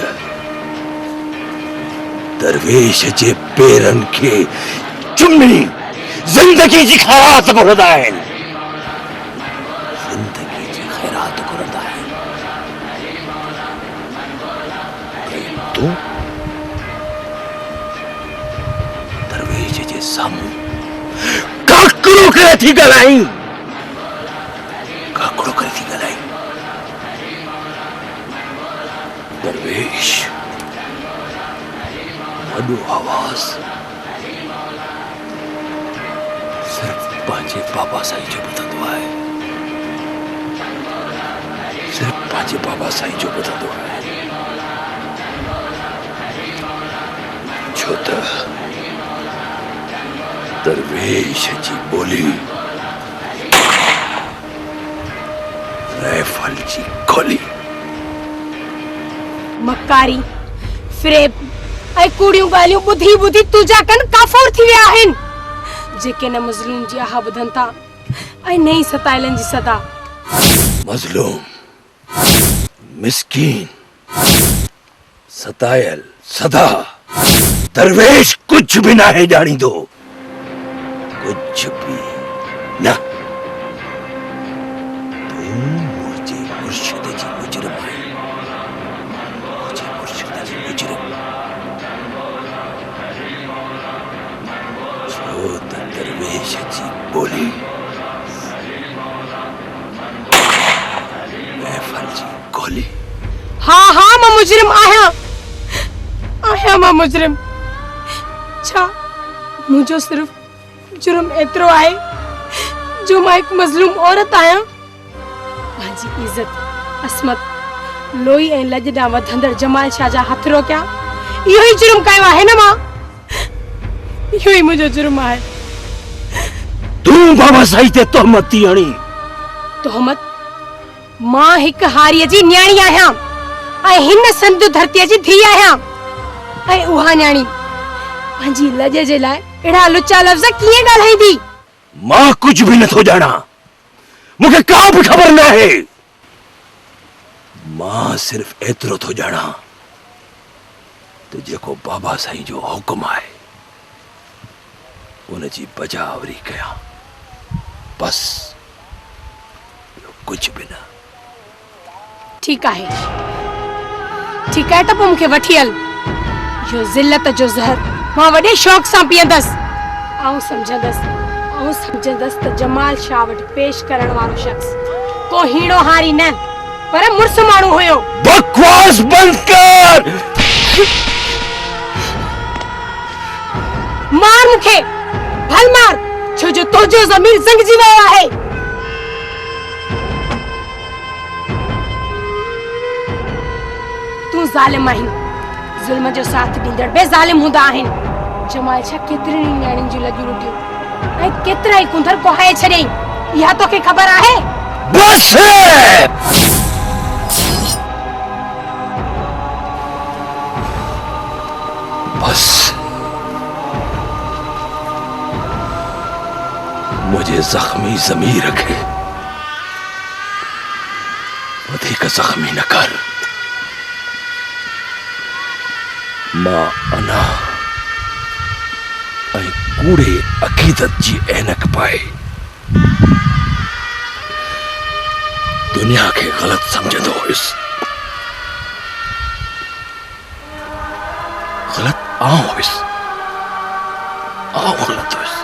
दरवेश जे पेरनि खे चुमी जिंदगी जी ख़ैरात घुरंदा आहिनि, जिंदगी जी ख़ैरात घुरंदा आहिनि। तूं दरवेश जे साम्हूं काकड़ो करे थी ॻाल्हाई, काकड़ो करे थी ॻाल्हाई। दरवेश वॾो आवाज़ सिर्फ पंहिंजे बाबा साईं जो ॿुधंदो आहे, सिर्फ पंहिंजे बाबा साईं जो ॿुधंदो आहे। छो त दरवेश जी बोली राइफल जी गोली। मकारी, फ्रेब ऐं कूड़ियूं ॻाल्हियूं ॿुधी ॿुधी तुंहिंजा कन काफ़ूर थी विया आहिनि, जेके न मज़लूम जी आह ॿुधनि था ऐं न ई सताइलनि जी सदा। मज़लूम, मिस्कीन, सतायल सदा दरवेश कुछ भी ना है ॼाणींदो, कुछ भी न। तूं मुझे मुर्शिद जी मुजरिम है, मुझे मुर्शिद जी मुजरिम। छो त दरवेश जी बोली राइफल जी गोली। हाँ हाँ मां मुजरिम आहियां, आहियां मां मुजरिम। छा मुझो सिर्फ जुर्म एतिरो आहे जो मां हिकु मज़लूम औरत आहियां। पंहिंजी इज़त, असमत, लोई ऐं लॼ ॾांहुं वधंदड़ जमाल शाह जा हथ रोकिया, इहो ई जुर्म कयो आहे न मां, इहो ई मुंहिंजो जुर्म आहे। तूं बाबा साईं ते तोहमत थी हणी। तोहमत? मां हिकु हारीअ जी न्याणी आहियां ऐं हिन संधु धरतीअ जी धीउ आहियां, ऐं उहा न्याणी पंहिंजी लॼ जे लाइ एड़ा लुचा लफ़्ज़ कीअं ॻाल्हाईंदी? मां कुछ भी नथो ॼाणा, मूंखे का भी ख़बर न आहे। मां सिर्फ एतिरो थो ॼाणा त जेको बाबा साईं जो हुकुम आहे उन जी बजावरी कयां, बस, कुछ भी न। ठीक आहे, ठीक आहे, त पोइ मूंखे वठी हल। इहो ज़िल्लत जो ज़हर मां वॾे शौक़ सां पीअंदसि। आऊं समझंदसि त जमाल शाह वटि पेश करण वारो शख़्स को हीणो हारी न पर मुर्स माण्हू हुयो। बकवास बंद कर। मार मूंखे, भल मार, छो जो तुंहिंजो ज़मीर ज़ंगजी वियो आहे। तूं ज़ालिम आहीं, ज़ुल्म जो साथ ॾींदड़ बे ज़ालिम हूंदा आहिनि। जमाल शाह केतिरी न्याणियुनि जी लॼूं लुटियूं ऐं केतिरा ई कुंदर कोहाए छॾियईं, इहा तोखे ख़बर आहे? बस बस, मुझे जख्मी ज़मीर खे वधीक जख्मी न कर। मां अना ऐं कूड़े अक़ीदत जी ऐनक पाए दुनिया खे ग़लत समझंदो हुयुसि। ग़लत आऊं हुयुसि, आऊं ग़लत हुयुसि,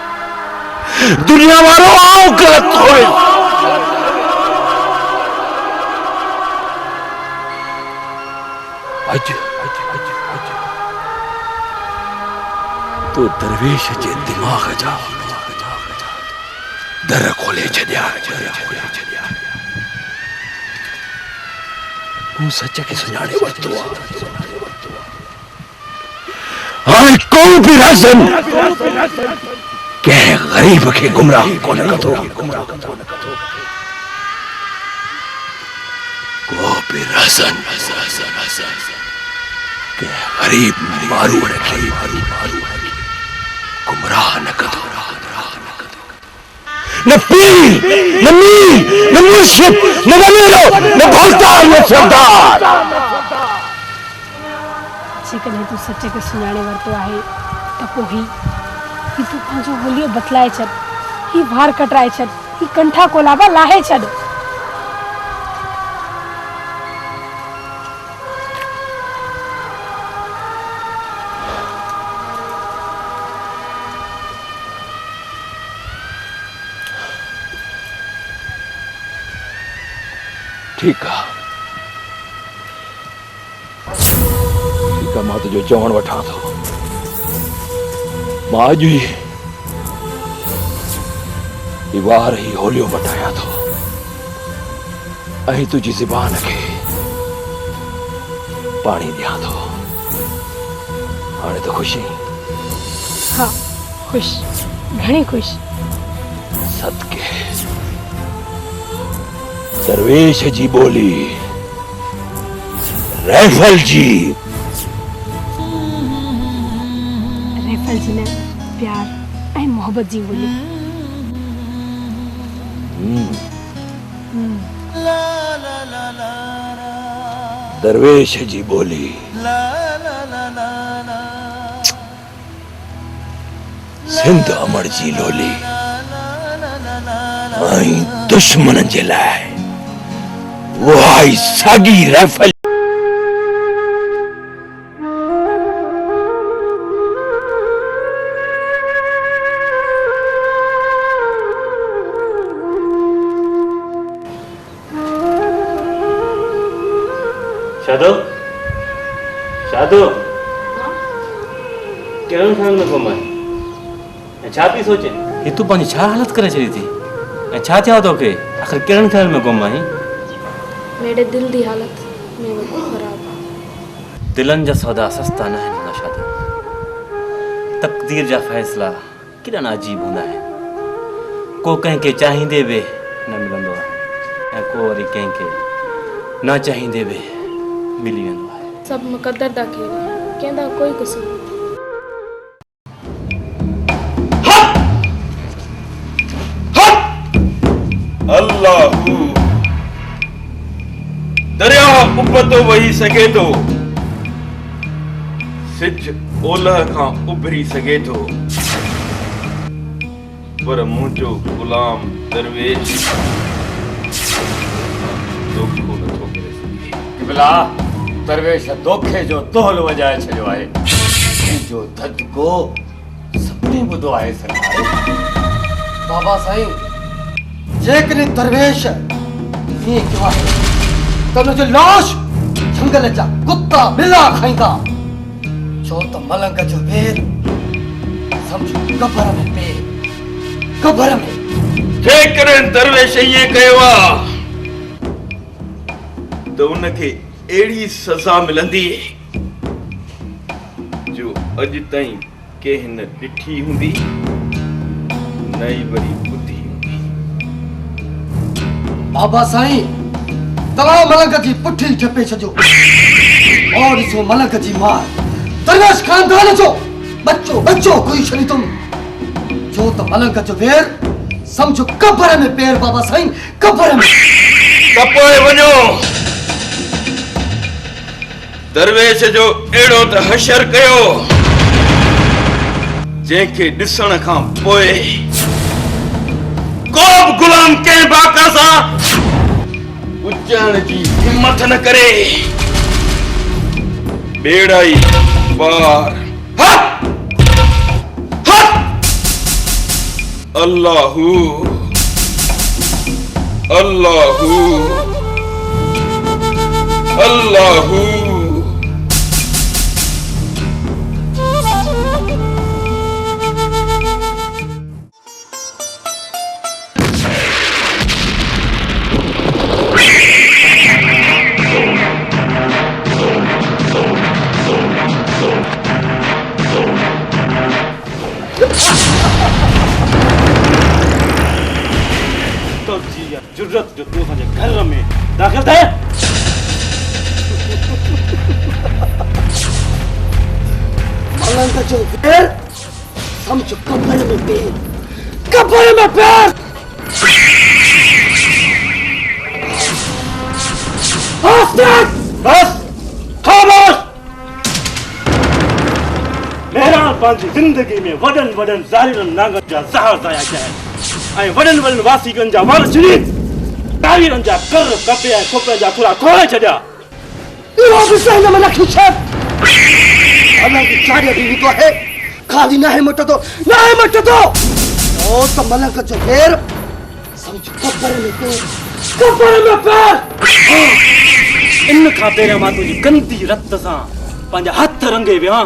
दुनिया वारो आऊं ग़लत हुयुसि। अज तो दरवेश जे दिमाग़ जा दर खोले छॾिया। हूं सच खे सुञाणे वरितो आहे। को भी राजन के गरीब के गुमराह को न कथो को भी राजन के गरीब मारू गुमराह न कथो न पीर न मीर न मुर्शिद न वलीरो न भगतार न सरदार जेकॾहिं तूं सच खे सुञाणे वरितो आहे त पोइ ही तूं पंहिंजो होलियो बतलाए छॾ, ही वार कटराए छॾ, ही कंठा कोलाबा लाहे छॾ। ठीक है मां तुझो चवण वठां थो। मां अॼु ई वार ही होलियो मटाया थो ऐं तुझी ज़बान खे पाणी ॾियां थो। हाणे तो ख़ुशी? हाँ खुश, घणी खुश। सदके दरवेश जी बोली राइफल जी जी ने प्यार ऐं मोहब्बत जी बोली। दरवेश जी बोली सिंध अमर जी लोली ऐं दुश्मन जे लाइ उहा ई साॻी राइफल। शादो शादो कहिड़ो ख़्याल में गुम आहे ऐं छा पई सोचे? ही तूं पंहिंजी छा हालत करे छॾी थी ऐं छा थियो तोखे? आख़िर कहिड़े ख़्याल में गुम आहीं? मेरे दिल दी हालत में वो खराब है। दिलन जा सौदा सस्ता न आहिनि न शादो। तक़दीर जा फ़ैसला केॾा अजीब हूंदा आहिनि। को कंहिंखे चाहींदे बि न मिलंदो आहे ऐं को वरी कंहिंखे न चाहींदे बि मिली वेंदो आहे। सब मुक़द्दर दा खेल है, कंहिंदा कोई कसूर नहीं। अल्लाहू दरिया उबतो वही सके तो सिज ओलह खां उभरी सके तो पर मुंहिंजो गुलाम दरवेश दोखो नथो करे सघे। बिला दरवेश दोखे जो तोहल वजाए छॾियो आहे जो धदको सभिनी ॿुधो आहे सरकार। बाबा साईं जेकॾहिं दरवेश ईअं कयो आहे त हुनजो लाश झंगल जा कुत्ता बिला खाईंदा। छो त मलंग जो वेर सम्झो कबर में पे कबर में। जेकॾहिं दरवेश ईअं कयो आहे त उनखे अहिड़ी सज़ा मिलंदी जो अॼु ताईं कंहिं न ॾिठी हूंदी न ई वरी ॿुधी हूंदी। बाबा साईं तव्हां मलंग जी पुठी झपे छॾियो और ॾिसो मलंग जी मार दरवेश खानदान जो बच्चो बच्चो कोई छॾी तुम जो त मलंग जो वेर सम्झो कबर में पेर। बाबा साईं कबर में। कपोए वञो दरवेश जो अहिड़ो त हशर कयो जंहिंखे ॾिसण खां पोइ को बि गुलाम कंहिं बाका सां उचण जी हिम्मत न करे। बेड़ाई पार। अल्लाहू अल्लाहू अल्लाहू। दाखिल थे मलंग का जो पैर समझो कपड़े में पैर, कपड़े में पैर। बस खामोश। मेहरान पंहिंजी जिंदगी में वडन वडन ज़ालिमनि नांगनि जा ज़हर ज़ाया कया ऐं वडन वडन वासीगनि जा वार छिड़ी तावीरनि जा कर कपे ऐं खुपे जा खुला खोले छॾिया। इहो बि सही न में रखी छॾ। मलंग की चाड़िया बीवी तो है, खाली ना है मटतो, ना है मटतो। ओ तो मलंग का जो पैर समझो कपड़े में पैर, कपड़े में पैर। इन खां पहिरियों मां तुंहिंजी गंदी रत सां पंहिंजा हथ रंगे वियां।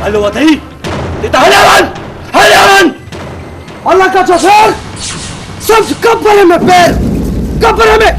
हलो अथई हितां हलिया वञ, हलिया वञ। मलंग का जो पैर समझो कपड़े में पैर, कपड़े में।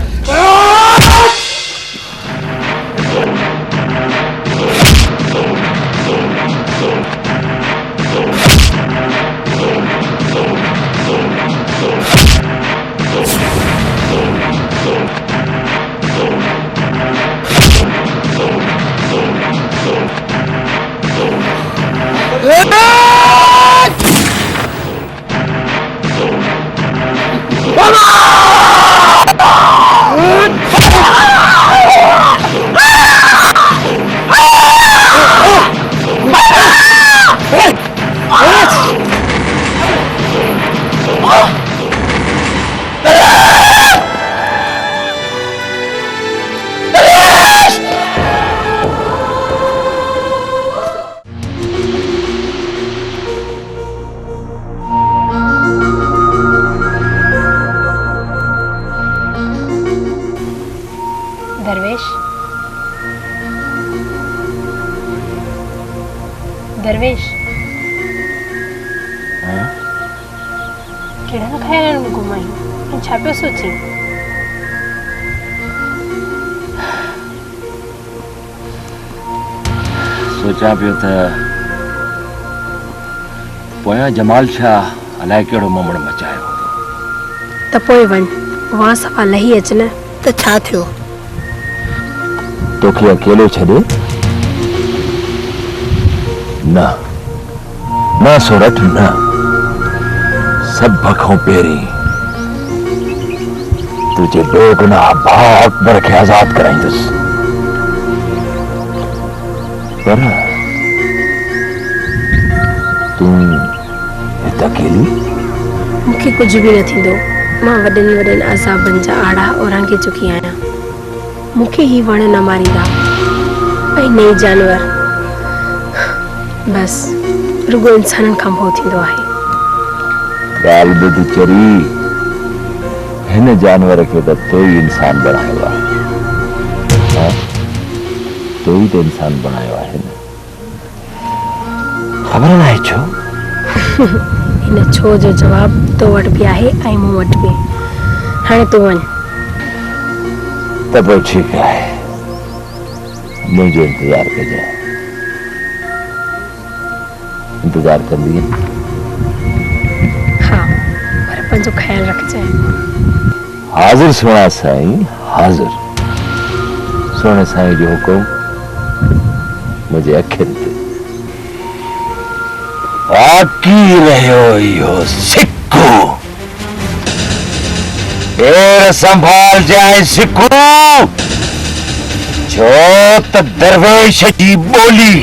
दरवेश, दरवेश कहिड़ा ख़्यालनि में घुमायूं छा पियो सोची? सोचा पियो त पोयां जमाल शाह अलाए कहिड़ो ममड़ मचायो। त पोइ वञ, वहां सफ़ा लही अचनि त छा थियो? तोखे अकेलो छॾे न, न सोरठ न। सभ खां पहिरीं तुझे बेगुनाह भाउ अकबर खे आज़ाद कराईंदुसि। पर तूं हिते अकेली? मूंखे कुझु बि न थींदो। मां वॾनि वॾनि अज़ाबनि जा आड़ा ओरांगे चुकी आहियां। मूंखे ही वण न मारींदा ऐं न ई जानवर। बस रुगो इंसाननि खां भउ थींदो आहे। ॻाल्हि ॿुध चरी, हिन जानवर खे त तो ई इंसान बणायो आहे। तो ई त इंसान बणायो आहे न। ख़बर नाहे छो? हिन छो जो जवाब तो वटि बि आहे ऐं मूं वटि बि। हाणे तूं वञ। त पोइ ठीकु आहे, मुंहिंजो इंतज़ारु कजांइ। इंतज़ारु कंदी? हा, पर पंहिंजो ख़्यालु रखजांइ। हाज़िर सुहिणा साईं, हाज़िर। सुहिणे साईं जो हुकुम मुंहिंजे अखियुनि ते। बाक़ी रहियो इहो सिक्को। पैर संभाल जाए सिक्को, छो त दरवेश जी ॿोली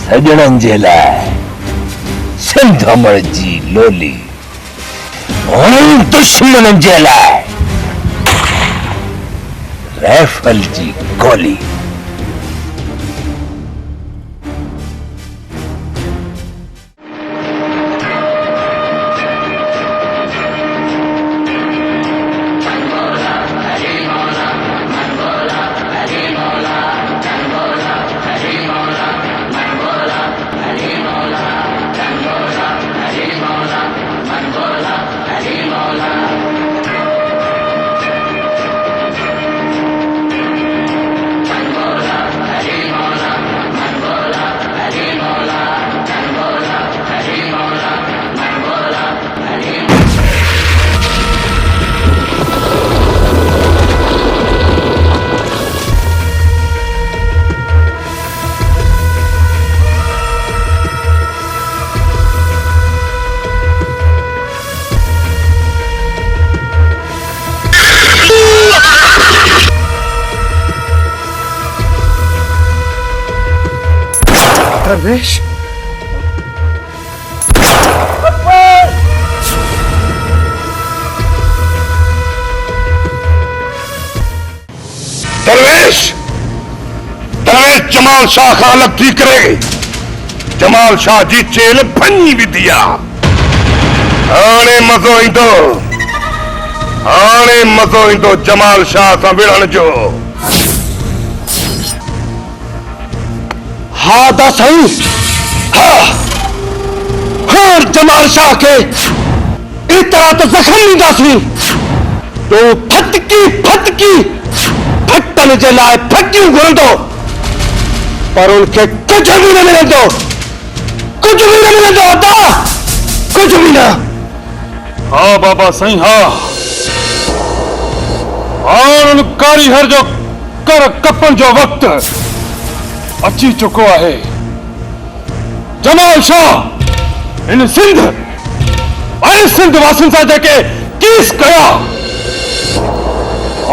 सजणनि जे लाइ सिंध अमर जी लोली ऐं दुश्मननि जे लाइ राइफल जी गोली। दरवेश दरवेश दरवेश जमाल शाह का अलग ठीक करे। जमाल शाह जी चेल भंजी भी दिया हाणे मज़ो ईंदो जमाल शाह सां विढ़ण जो। हा दा साईं हा हार जमाल शाह के इतना तो जख्म ॾींदासीं तो फटकी फटकी फटन जे लाइ फटियूं घुरंदो पर उनखे कुछ भी न मिलंदो, कुछ भी न मिलंदो अदा, कुछ भी न। हाँ बाबा साईं हाँ और उन कारीगर जो कर कपन जो वक्त अची चुको है। जमाल शाह इन सिंध ऐं सिंध वासियुनि सां जेके केस कया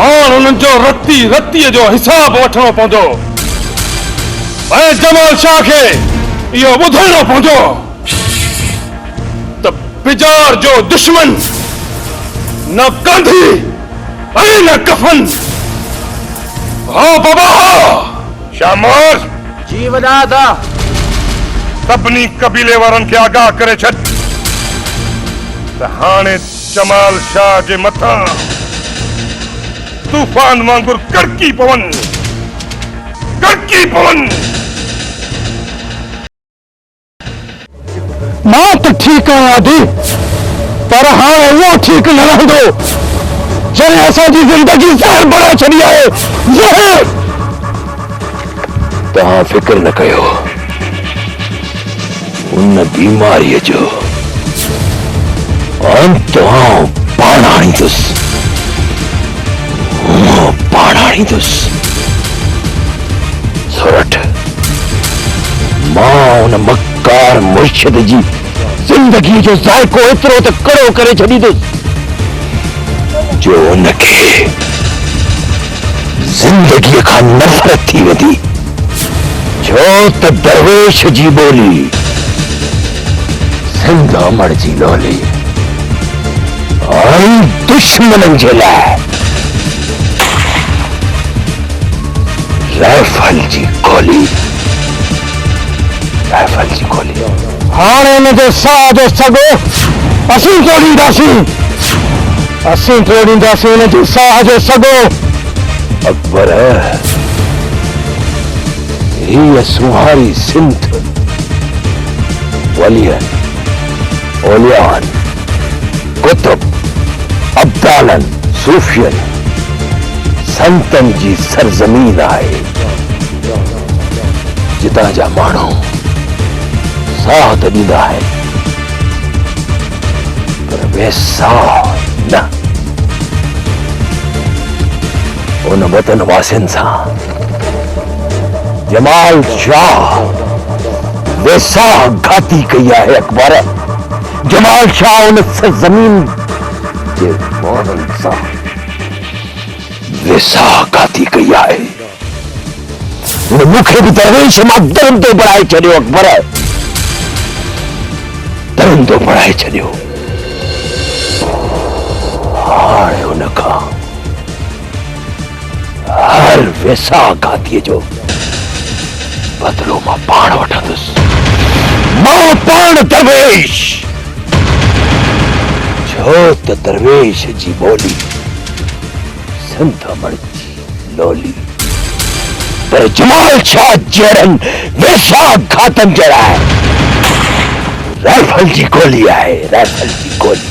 और उन्हनि जो रती रतीअ जो हिसाब वठणो पवंदो ऐं जमाल शाह खे इहो ॿुधाइणो पवंदो त बिजार जो दुश्मन न कांधी ऐं न कफन। हाँ बाबा शामोर जी वॾा था सभिनी कबीले वारनि खे आगाह करे छॾ त हाणे जमाल शाह जे मथां तूफान वांगुरु कड़की पवन मां त ठीक आहियां आदि पर हाणे उहो ठीक न रहंदो जंहिं असांजी ज़िंदगी ज़हर बणाए छॾी आहे। ज़हर तव्हां फिक्र न कयो उन बीमारीअ जो अंत पाण आणींदुसि सोरठ मां उन मक्कार मुर्शिद जी जिंदगी जो ज़ाइको एतिरो त कड़ो करे छॾींदुसि जो उनखे जिंदगीअ खां नफ़रत थी वेंदी छो त दरवेश जी ॿोली सिंध अमड़ जी लोली ऐं दुश्मननि जे लाइ राइफल जी गोली हाणे हिनजे साह जो सॻो असीं तोड़ींदासीं हिनजे साह जो सॻो। अकबर हीअ सुहारी सिंध वलियन ओलियान कुतुब अब्दालन सूफियन संतन जी सरजमीन आहे जितां जा माण्हू साह त ॾींदा आहिनि पर बेसाह न। उन वतन वासियुनि सां जमाल शाह बेसाह घाती कई आहे। अकबर जमाल शाह उन सरजमीन जे माण्हुनि सां बेसाह घाती कई आहे। मूंखे बि दरवेश मां दरंदो बणाए छॾियो। अकबर दरंदो बणाए छॾियो। हाणे हुन खां हर बेसाह घातीअ जो बदलो मां पाण वठंदुसि। मां पाण दरवेश छो त दरवेश जी ॿोली सिंध अमड़ जी लोली पर जमाल शाह जहिड़नि बेसाह घातनि जे लाइ राइफल जी गोली आहे। राइफल जी गोली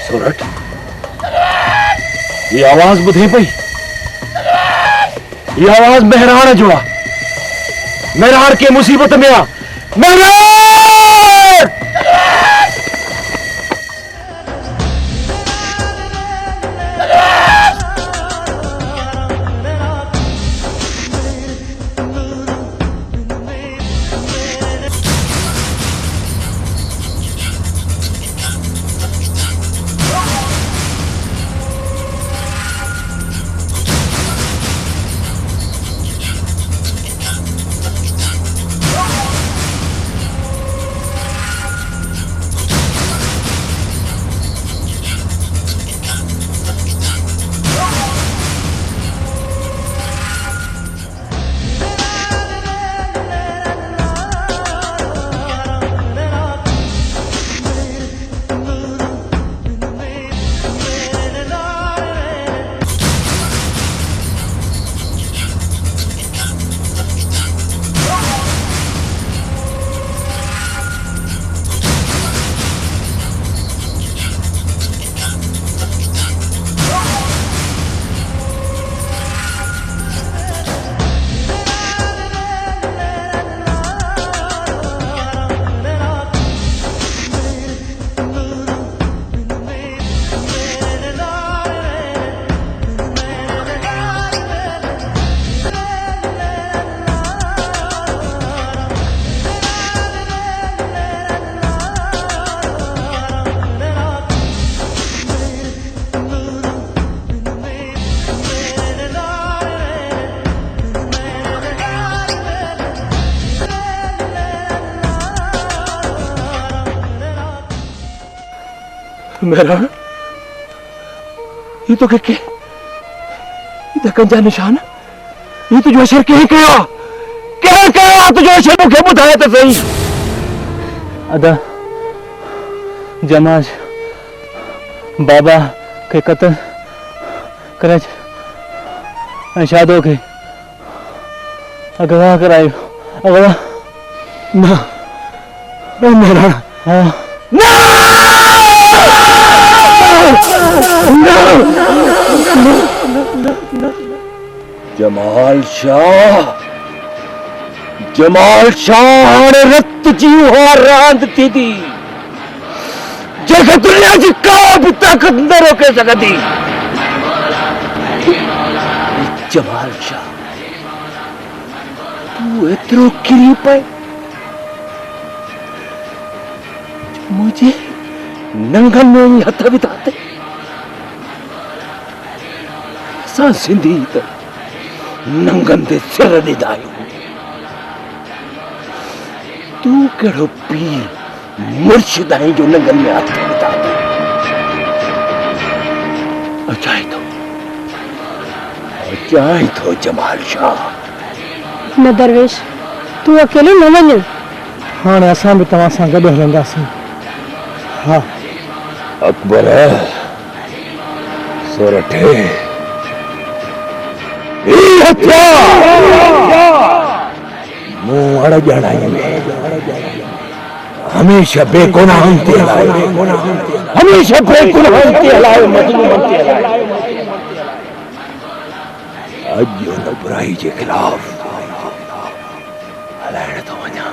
सोरठ ये आवाज ॿुधे पई। ये आवाज मेहरान जो आहे। मेहरान के मुसीबत में आ। मेहरान मेरा ये तो के ये कंजा निशान ये तुझो अशर कहीं कया तुझो अशर मुखे बुधाए तो सही अदा जमाज बाबा के कत्ल करे शादो के अगवा करायो अगवा ना मेरा हाँ जमाल शाह हाणे रत जी उहा रांद थी जंहिंखे दुनिया जी का बि ताक़त न रोके सघंदी। जमाल शाह तू एतिरो किरी पए मुझे नंगन में ही हथ बिताते असां सिंधी त नंगन ते सिर ॾींदा आहियूं तू कहिड़ो पीर मुर्शिद आहीं जो नंगन में हथ बिताते अचाए थो जमाल शाह न दरवेश तू अकेले न वञ हाणे असां बि तव्हां सां गॾु हलंदासीं। हाँ अकबर सोरठे मुंह अड़जण हमेशा बेगुनाहन ते हलायो हमेशा बेगुनाहन ते हलायो मजलूमन ते हलायो अज उन बुराई जे खिलाफ हलाइण तो वञा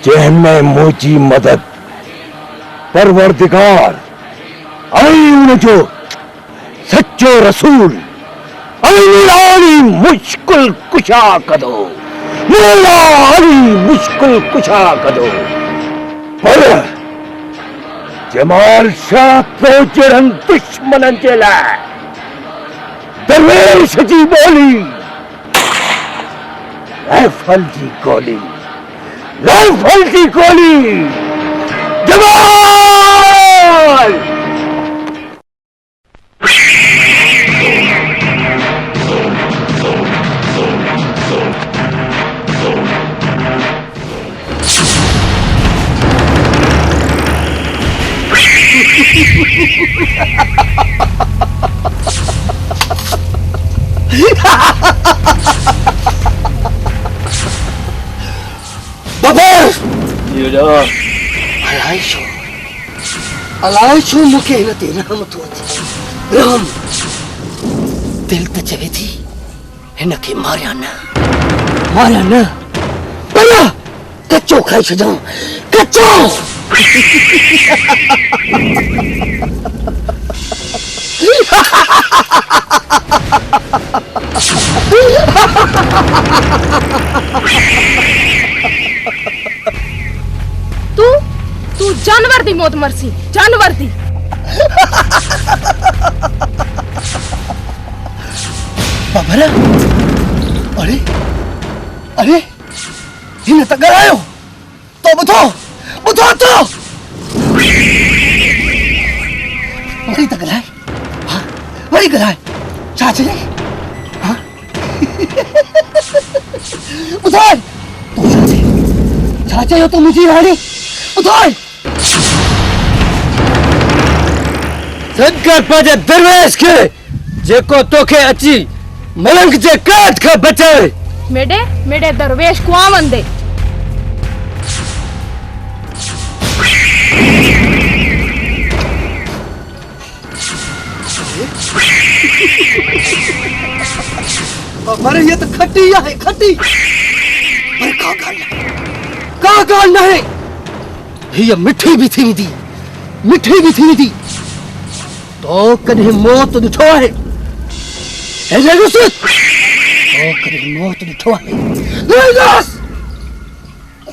जंहिंमें मुंहिंजी मदद परवरदिगार ऐं उनजो सच्चो रसूल मुश्किल कुशा कदो मुश्किल कुशा कदो पर जमाल शाह तो जड़न दुश्मनन जे लाइ दरवेश जी बोली राइफल जी गोली जमाल अलाइशो मूंखे हिन ते रहम थो अचे रहम दिल त चवे थी हिन खे मारिया न पर कचो खाई छॾऊं कचो तू जानवर दी मौत मरसी जानवर दी बाबरा अरे अरे हिन त ॻाल्हायो तो ॿुधो तो वरी त ॻाल्हाए हाँ वरी ॻाल्हाए छा चई हाँ ॿुधाए तूं छा चयो तूं मुंहिंजी राणी ॿुधाए सदकर पंहिंजे दरवेश खे जेको तोखे अची मलंग जे काट खां बचाए मेरे दरवेश को आमंदे अरे ये तो खट्टी है खट्टी पर का गाल नहीं ये मिठी भी थी तो कहीं मौत ॾिठो आहे मौत ॾिठो आहे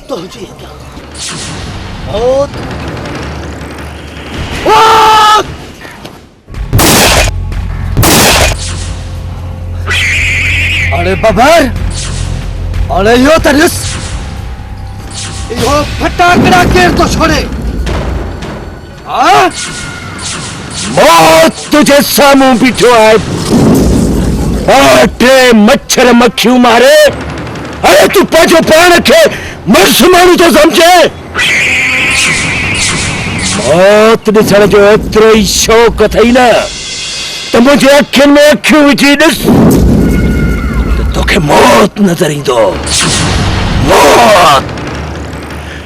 तुंहिंजी मौत अरे बबर अरे यो त ॾिस इहो फटाकड़ा केर तो छोड़े हाँ? मौत तुझे सामू बीठो है टे मच्छर मक्खियों मारे। अरे तू पाछो प्राण रखे मर्स मानू तो समझे। मौत ॾिसण जो एतिरो ई शौक़ अथई न त मुंहिंजे अखियुनि में अखियूं विझी ॾिस त तोखे मौत नज़र ईंदो। मौत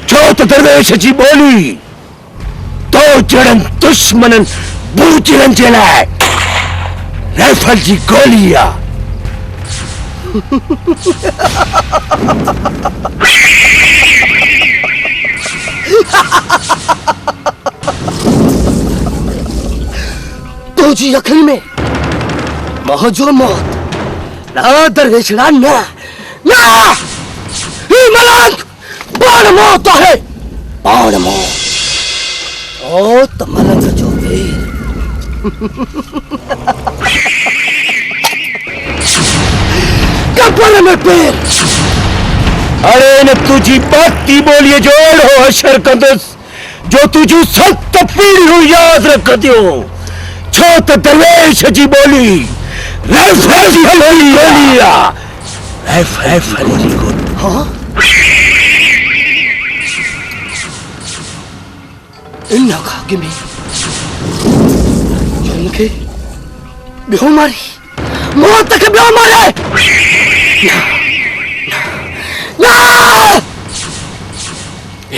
छो त दरवेश जी ॿोली तो जड़नि दुश्मननि बूचड़नि जे लाइ राइफल जी गोली आहे। तुझी अखिल में मौजो मौत ना दरवेशड़ा ना ना ही मलंग बाण मौत है बाण मौत ओ त मलंग जो वीर कपर में पैर। अरे न तुझी बाती बोलिए जो हो अशर कंदस जो तुझू सत पीढ़ियों याद रख दियो। छो त दरवेश जी बोली राइफल जी गोली आ राइफल जी गोली। हाँ इन खागे में उनके बियो मारी मौत के बियो मारे ना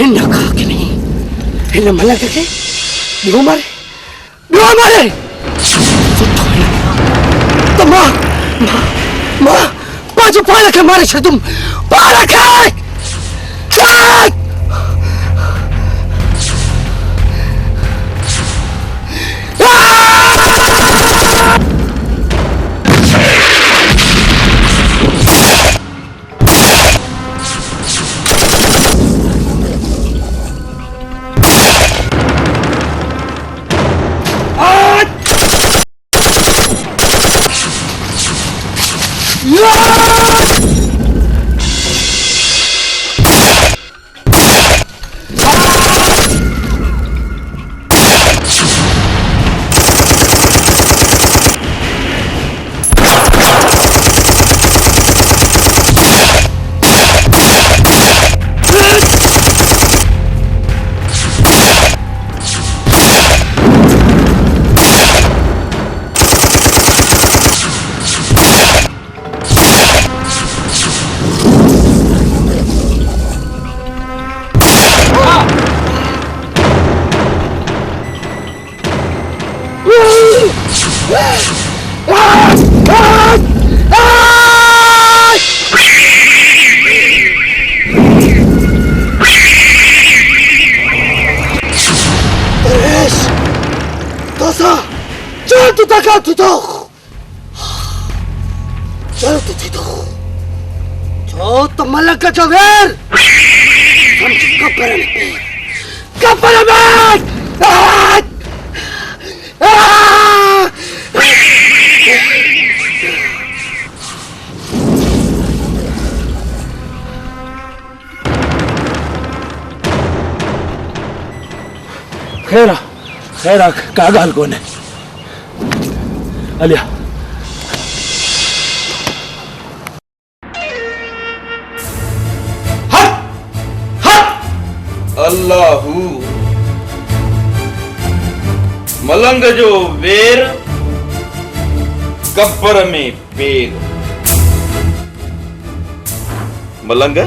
इन खागे में इन मलक के बियो मारे तो माँ पाँच पाला के मारे छे तुम पाला के तो मलक का चौगेर कपर में खैरा का गाल कोने अलिया अल्लाहू मलंग जो वेर कपर में पेर। मलंग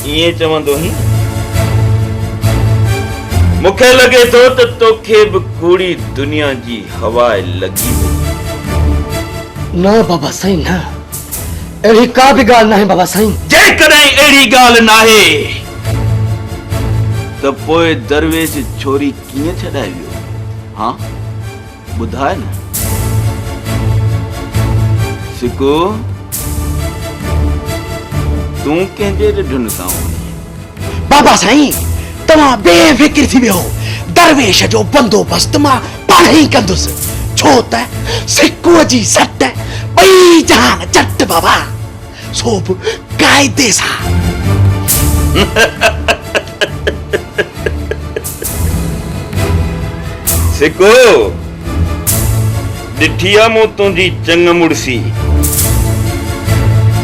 इएं चवंदो ही मुखे लगे तो त तोखे भी कूड़ी दुनिया जी हवा लगी। ना बाबा साईं ना अहिड़ी का भी गाल ना है बाबा साईं। जेकॾहिं अहिड़ी ॻाल्हि नाहे त पोइ दरवेश छोरी कीअं छॾाए वियो? हाँ ॿुधाए न सिको तूं कंहिंजे ॾिढुनि सां वञी? बाबा साईं तव्हां बेफिक्र थी वियो। दरवेश जो बंदोबस्त मां पाण ई कंदुसि छो त सिकुअ जी सट ॿई जहान चट बाबा सो बि क़ाइदे सां। सिको डिठिया मो तुंजी चंग मुड़सी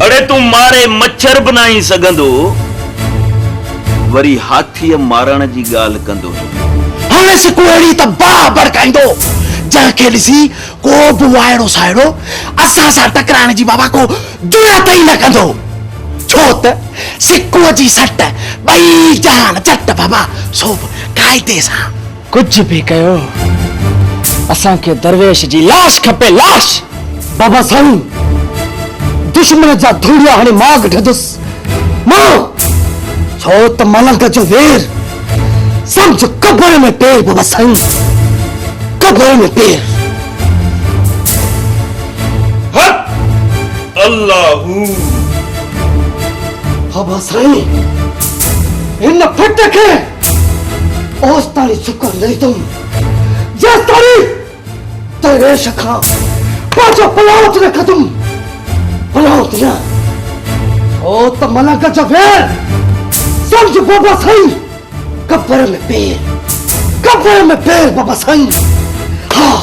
अरे तू मारे मच्छर बनाई सघंदो वरी हाथी मारण जी गाल कंदो हाणे सिको अहिड़ी त बाह भड़काईंदो जंहिंखे ॾिसी को बि वाइड़ो साइड़ो असां सां टकराइण जी बाबा को जुरात ई न कंदो छो त सिकुअ जी सट ॿई जान चट बाबा सो बि क़ाइदे सां कुछ भी कयो असांखे दरवेश जी लाश खपे लाश बाबा साईं दुश्मन जा धूड़िया हाणे मां कढंदुसि मां छो त मलंग जो वेर समझ कबर में पेर बाबा साईं कबर में पेर अल्लाहू बाबा साईं इन फट खे ओस ताणी शुक्र नहीं तुम जस ताणी दरवेश खां पाछो पलावत न खतम पलावत न ओ त मलंग जो वेर समझ बाबा साईं कब्र में पैर बाबा साईं हाँ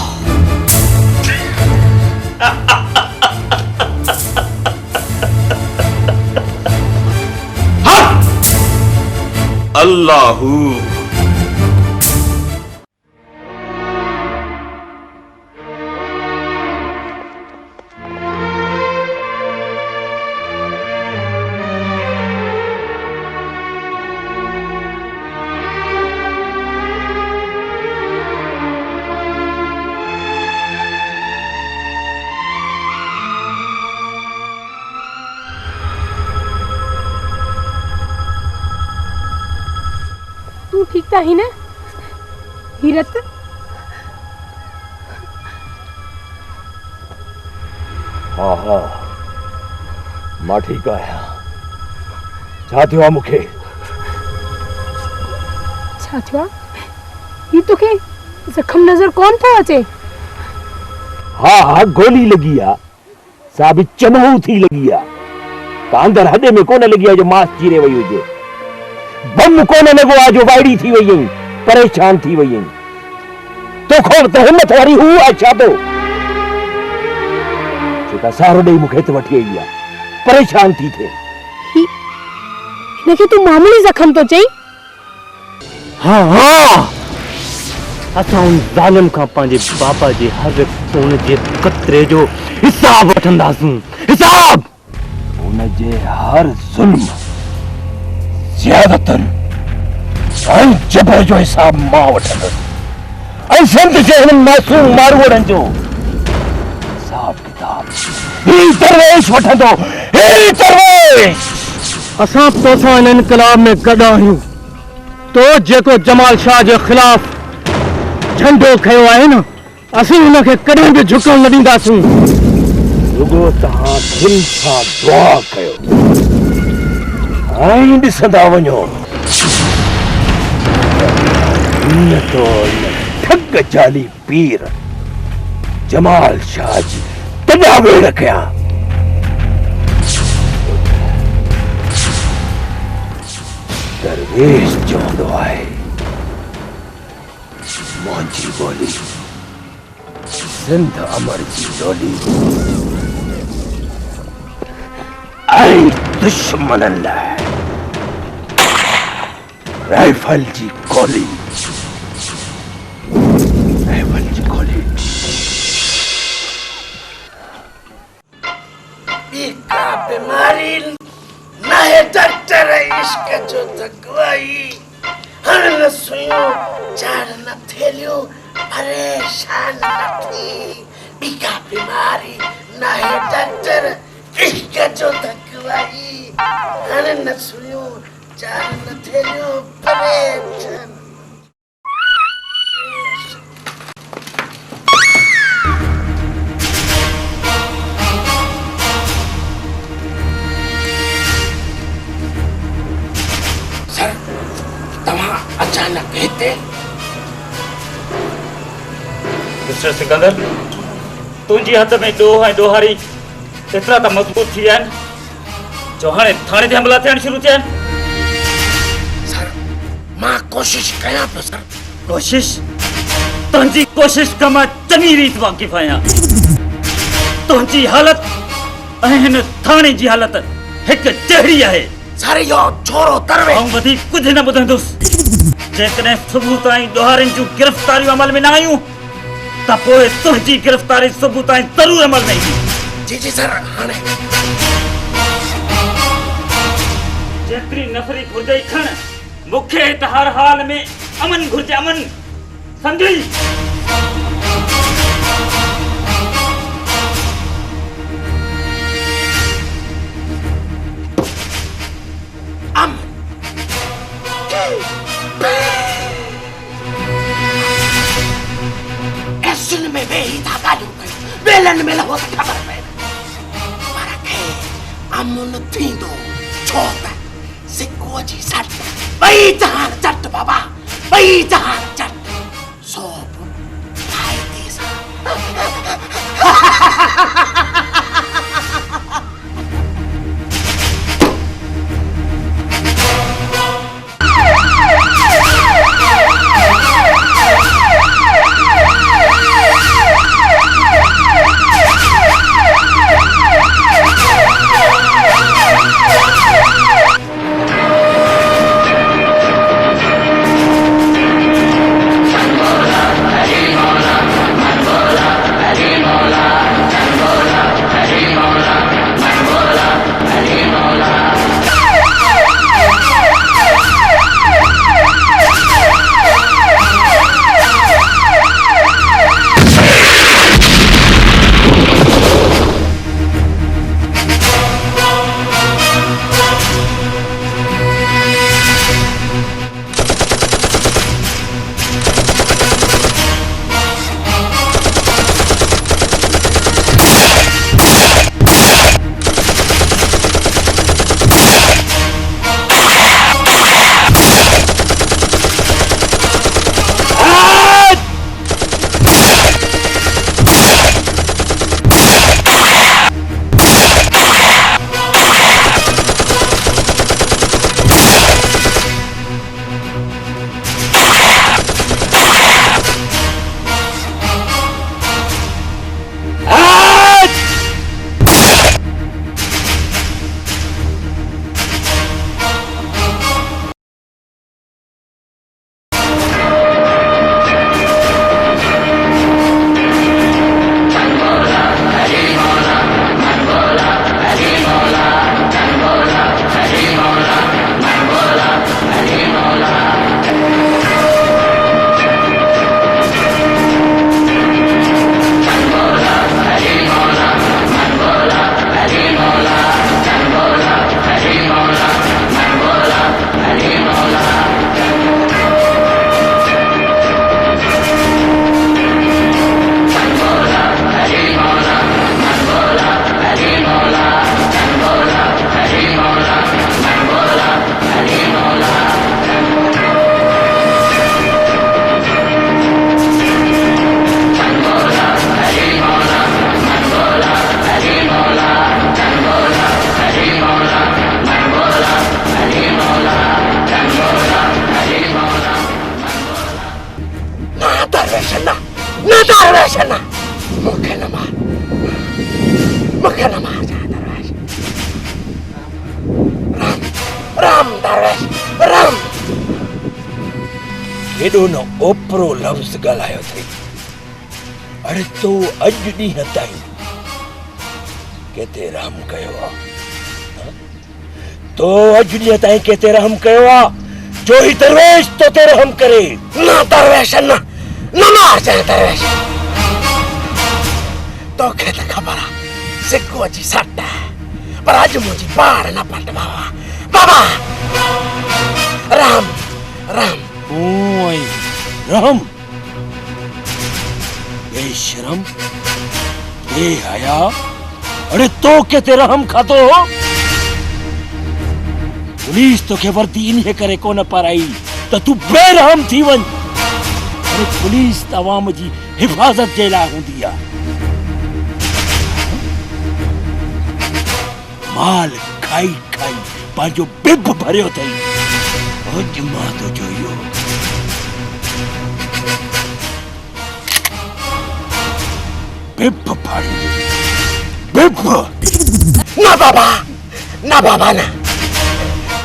अल्लाहू तू ठीक था ही ना हीरत हाँ हाँ मां ठीक आया छा थियो आहे मूंखे छा थियो आहे? ही तोखे जख्म नजर कोन थो अचे हाँ हाँ गोली लगी आहे सा बि चमहू थी लगी आहे त अंदर हॾे में कोन लगी आहे जो मांस चीरे वई हुजे बम कोन लॻो आहे जो वाइड़ी थी वई आहीं परेशान थी वई आहीं तोखो त हिम्मत वारी हू आहे छा तो जेका सहारो ॾेई मूंखे हिते वठी आई आहे परेशान थी थिए हिनखे तूं मामूली जख्म तो चई हाँ हाँ असां उन ज़ालिम खां पंहिंजे बाबा जे हर खून जे कतरे जो हिसाब वठंदासीं हिसाब उन जे हर ज़ुल्म ज़्यादतन ऐं जबर जो हिसाब मां वठंदुसि ऐं सिंध जे हिन मासूम मारवड़नि जो हिसाब किताब ही दरवेश वठंदो ही दरवेश असां तोसां इन इनकलाब में गॾु आहियूं तो जेको जमाल शाह जे ख़िलाफ़ झंडो खयो आहे न असीं हुनखे कॾहिं बि झुकण न ॾींदासीं रुगो तव्हां दिलि सां दुआ कयो ऐं ॾिसंदा वञो इन तो ठग जाली पीर जमाल शाह जी तॾा वेड़ कया दरवेश चवंदो आहे मुंहिंजी ॿोली सिंध अमर जी लोली ऐं दुश्मननि लाइ राइफल जी गोली राइफल जी गोली बीका बीमारी न है डॉक्टर इश्क जो दवाई हर न सुयो चार न थेलियो परेशान न थी बीका बीमारी न है डॉक्टर इश्क जो दवाई हर न सुयो चार न थेलियो परेशान अचानक हिते मिस्टर सिकंदर तुंहिंजी हथ में ॾोह ऐं ॾोहारी एतिरा त मज़बूत थी विया आहिनि जो हाणे थाणे ते हमला थियण शुरू थिया आहिनि सर मां कोशिश कयां पियो सर कोशिश तुझी कोशिश का मां चङी रीत वाक़िफ़ आहियां। तुझी हालत ऐं हिन थाणे जी हालत हिकु जहिड़ी आहे। सारे यो छोरो तरवे ऐं वधीक कुझु न ॿुधंदुसि। जेकॾहिं सुबुह ताईं ॾोहारियुनि जूं गिरफ़्तारियूं अमल में न आयूं त पोइ तुंहिंजी गिरफ़्तारी सुबुह ताईं ज़रूरु अमल में ईंदी। जी जी सर हाणे जेतिरी नफ़री घुर्जे खण मूंखे त हर हाल में अमन घुर्जे अमन सम्झी। ऐसे में वे ही था गालियों पे बेलन में लहो तो खबर पे पर के अमन थी दो छोट सिक्को जी सट वही जहान चट बाबा वही जहान चट सोप भाई देसा एडो न ओपरो लफ्ज़ ॻाल्हायो अथई। अरे तो अॼु ॾींहं ताईं केते रहम कयो आहे? तो अॼु ॾींहं ताईं केते रहम कयो आहे जो ही दरवेश तो ते रहम करे? न दरवेश न मार जाए दरवेश तो खे त खबर आहे सिक्को जी सट पर अॼु मुंहिंजी बाड़ न पट बाबा बाबा राम राम ओए रहम बेशरम बेहया। अरे तो केते रहम खातो हो? पुलिस तो के वर्दी इन्हे करे कोन पाराई त तू बेरहम थी वन। अरे पुलिस तवाम जी हिफाजत जे लाइ हूंदी आहे। माल खाई खाई पंहिंजो बिब भरियो अथई। अॼु मां तो जोयो बिप फाड़ी बिप। ना बाबा ना बाबा ना,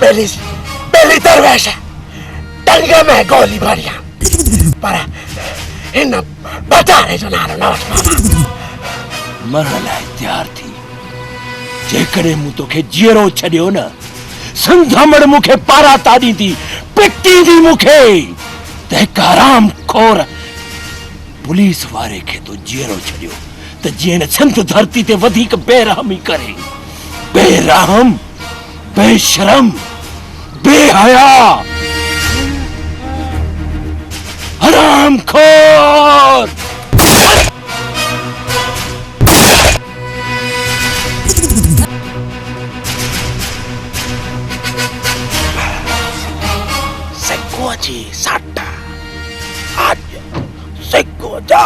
पहली पहली दरवेश टंगे में गोली भरिया पर इन बचा रहे जो नारो नवस बाबा मरण लाइ तैयार थी। जेकॾहिं मूं तोखे जीअरो छॾियो न, संधामड़ मूंखे पारा ताड़ी थी पिटी थी मूंखे त हिकु हराम खोर पुलिस वारे खे तो जीअरो छॾियो त जीअं न सिंध धरती ते वधीक बेरहमी करे। बेरहम, बेशरम, बेहया, हराम खोर। जी साटा आज सिक्को जा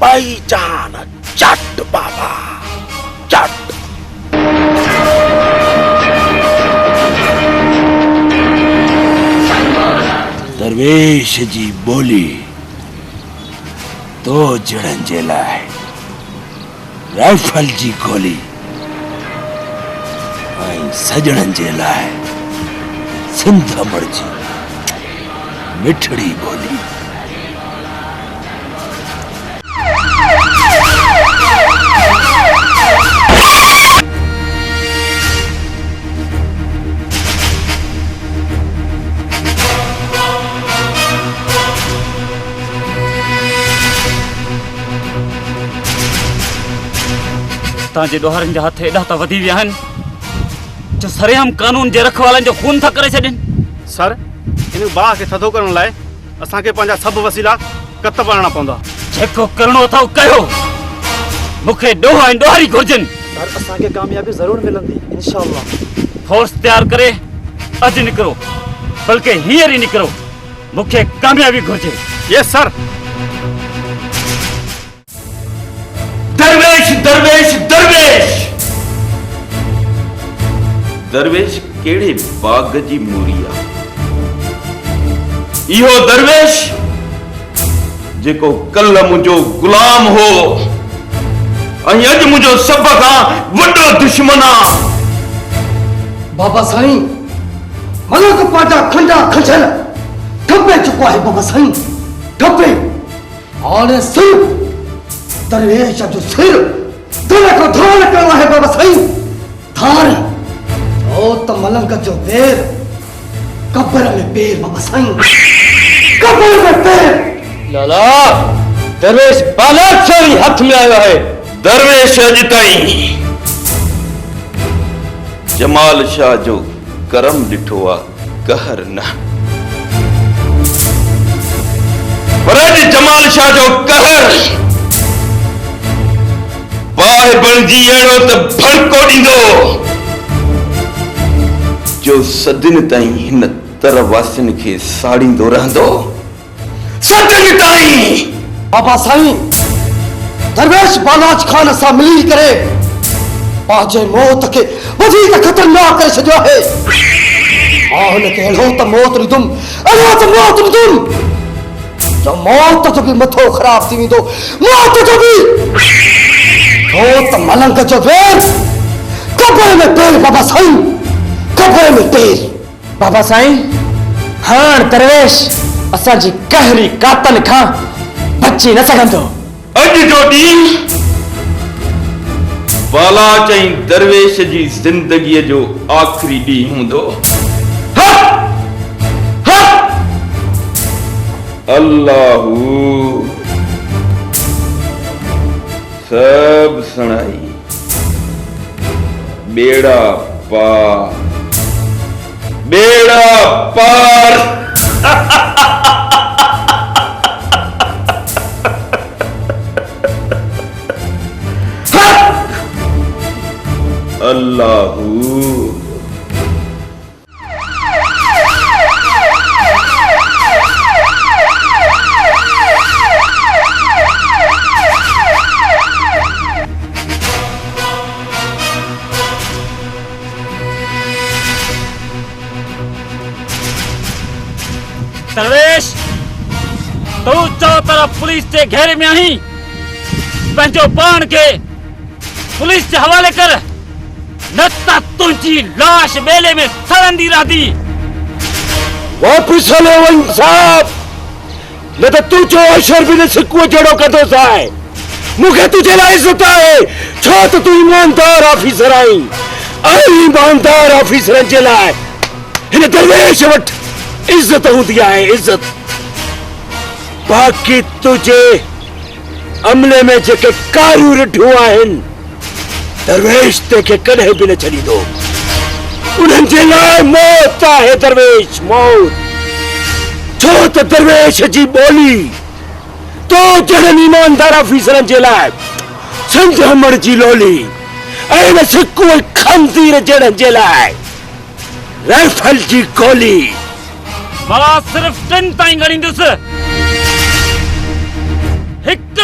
भाई जान चट बाबा चट। दरवेश जी बोली तो जड़न जे लाइ राइफल जी गोली ऐं सजणन जे लाइ सिंधमड़ जी मिठड़ी बोली। तव्हांजे ॾोहरनि जा हथ एॾा त वधी विया आहिनि जो सरेआम कानून जे रखवालनि जो खून था करे छॾनि। सर इन बाह खे थधो करण लाइ असांखे पंहिंजा सभु वसीला कत भरणा पवंदा। जेको करिणो अथव कयो, मूंखे ॾोह ऐं ॾोहारी घुर्जनि। सर असांखे कामयाबी ज़रूर मिलंदी इंशाअल्लाह। फोर्स तैयार करे अॼु निकिरो, बल्कि हींअर ई निकिरो, मूंखे कामयाबी घुर्जे। यस सर। दरवेश दरवेश दरवेश दरवेश केड़े बाग जी मूरिया। इहो दरवेश जेको कल मुंहिंजो गुलाम हो ऐं अॼु मुंहिंजो सभ खां वॾो दुश्मन आहे। बाबा साईं मलक पाटा खंडा खंजर ठपे चुको आहे बाबा साईं ठपे। हाणे सिर्फ दरवेश जो सिर दिल को धार करणो आहे बाबा साईं। धार ओ त मलंग जो पैर कब्र में पैर बाबा साईं, कब्र में पैर। लाला दरवेश बालात से ही हाथ में आयो है। दरवेश अॼु ताईं जमाल शाह जो करम ॾिठो आहे, कहर न। पर अॼु जमाल शाह जो कहर बाहि बणिजी अहिड़ो त भड़को ॾींदो जो सदिन ताईं हिन तर वासियुनि खे साड़ींदो रहंदो। सदिन ताईं। बाबा साईं दरवेश बालाज खान सां मिली करे पंहिंजे मौत खे वधीक ख़तरनाक करे छॾियो आहे। मां हुनखे अहिड़ो त मौत ॾींदुमि, अहिड़ो त मौत ॾींदुमि जो मौत जो बि मथो ख़राब थी वेंदो, मौत जो बि। हो त मलंग जो वेर कब्र में पैर बाबा साईं, कब्र में पैर। बाबा साईं हाण दरवेश असांजी कहरी कातल खां बची न सघंदो। अॼु जो ॾींहुं बाला चई दरवेश जी ज़िंदगीअ जो आख़िरी ॾींहुं हूंदो। अल्लाहू सब सणाई बेड़ा पार, बेड़ा पार। अल्लाहू दरवेश तू चौ तरफ पुलिस के घेरे में आही पंहिंजो पान के पुलिस के हवाले कर, न त तुंहिंजी लाश बेले में सड़ंदी रहंदी। वापस हलो वन साहब, न त तुंहिंजो अशर बि न सिकुअ जहिड़ो कंदो सां। मूंखे तुंहिंजे लाइ इज़त आहे, छो त तूं ईमानदार ऑफिसर आहीं। ऐं ईमानदार ऑफिसरनि जे लाइ हिन दरवेश वटि इज़त हूंदी आहे, इज़त। बाक़ी तुंहिंजे अमले में जेके कारियूं रिठियूं आहिनि, दरवेश तंहिंखे कॾहिं बि न छॾींदो। उन्हनि जे लाइ मौत आहे दरवेश, मौत। छो त दरवेश जी ॿोली तो जहिड़नि ईमानदार ऑफिसरनि जे लाइ संध हमण जी लोली, ऐं न सिकुअ खंजीर जहिड़नि जे लाइ राइफल जी गोली। मां सिर्फ़ 3 ताईं ॻणींदुसि। 1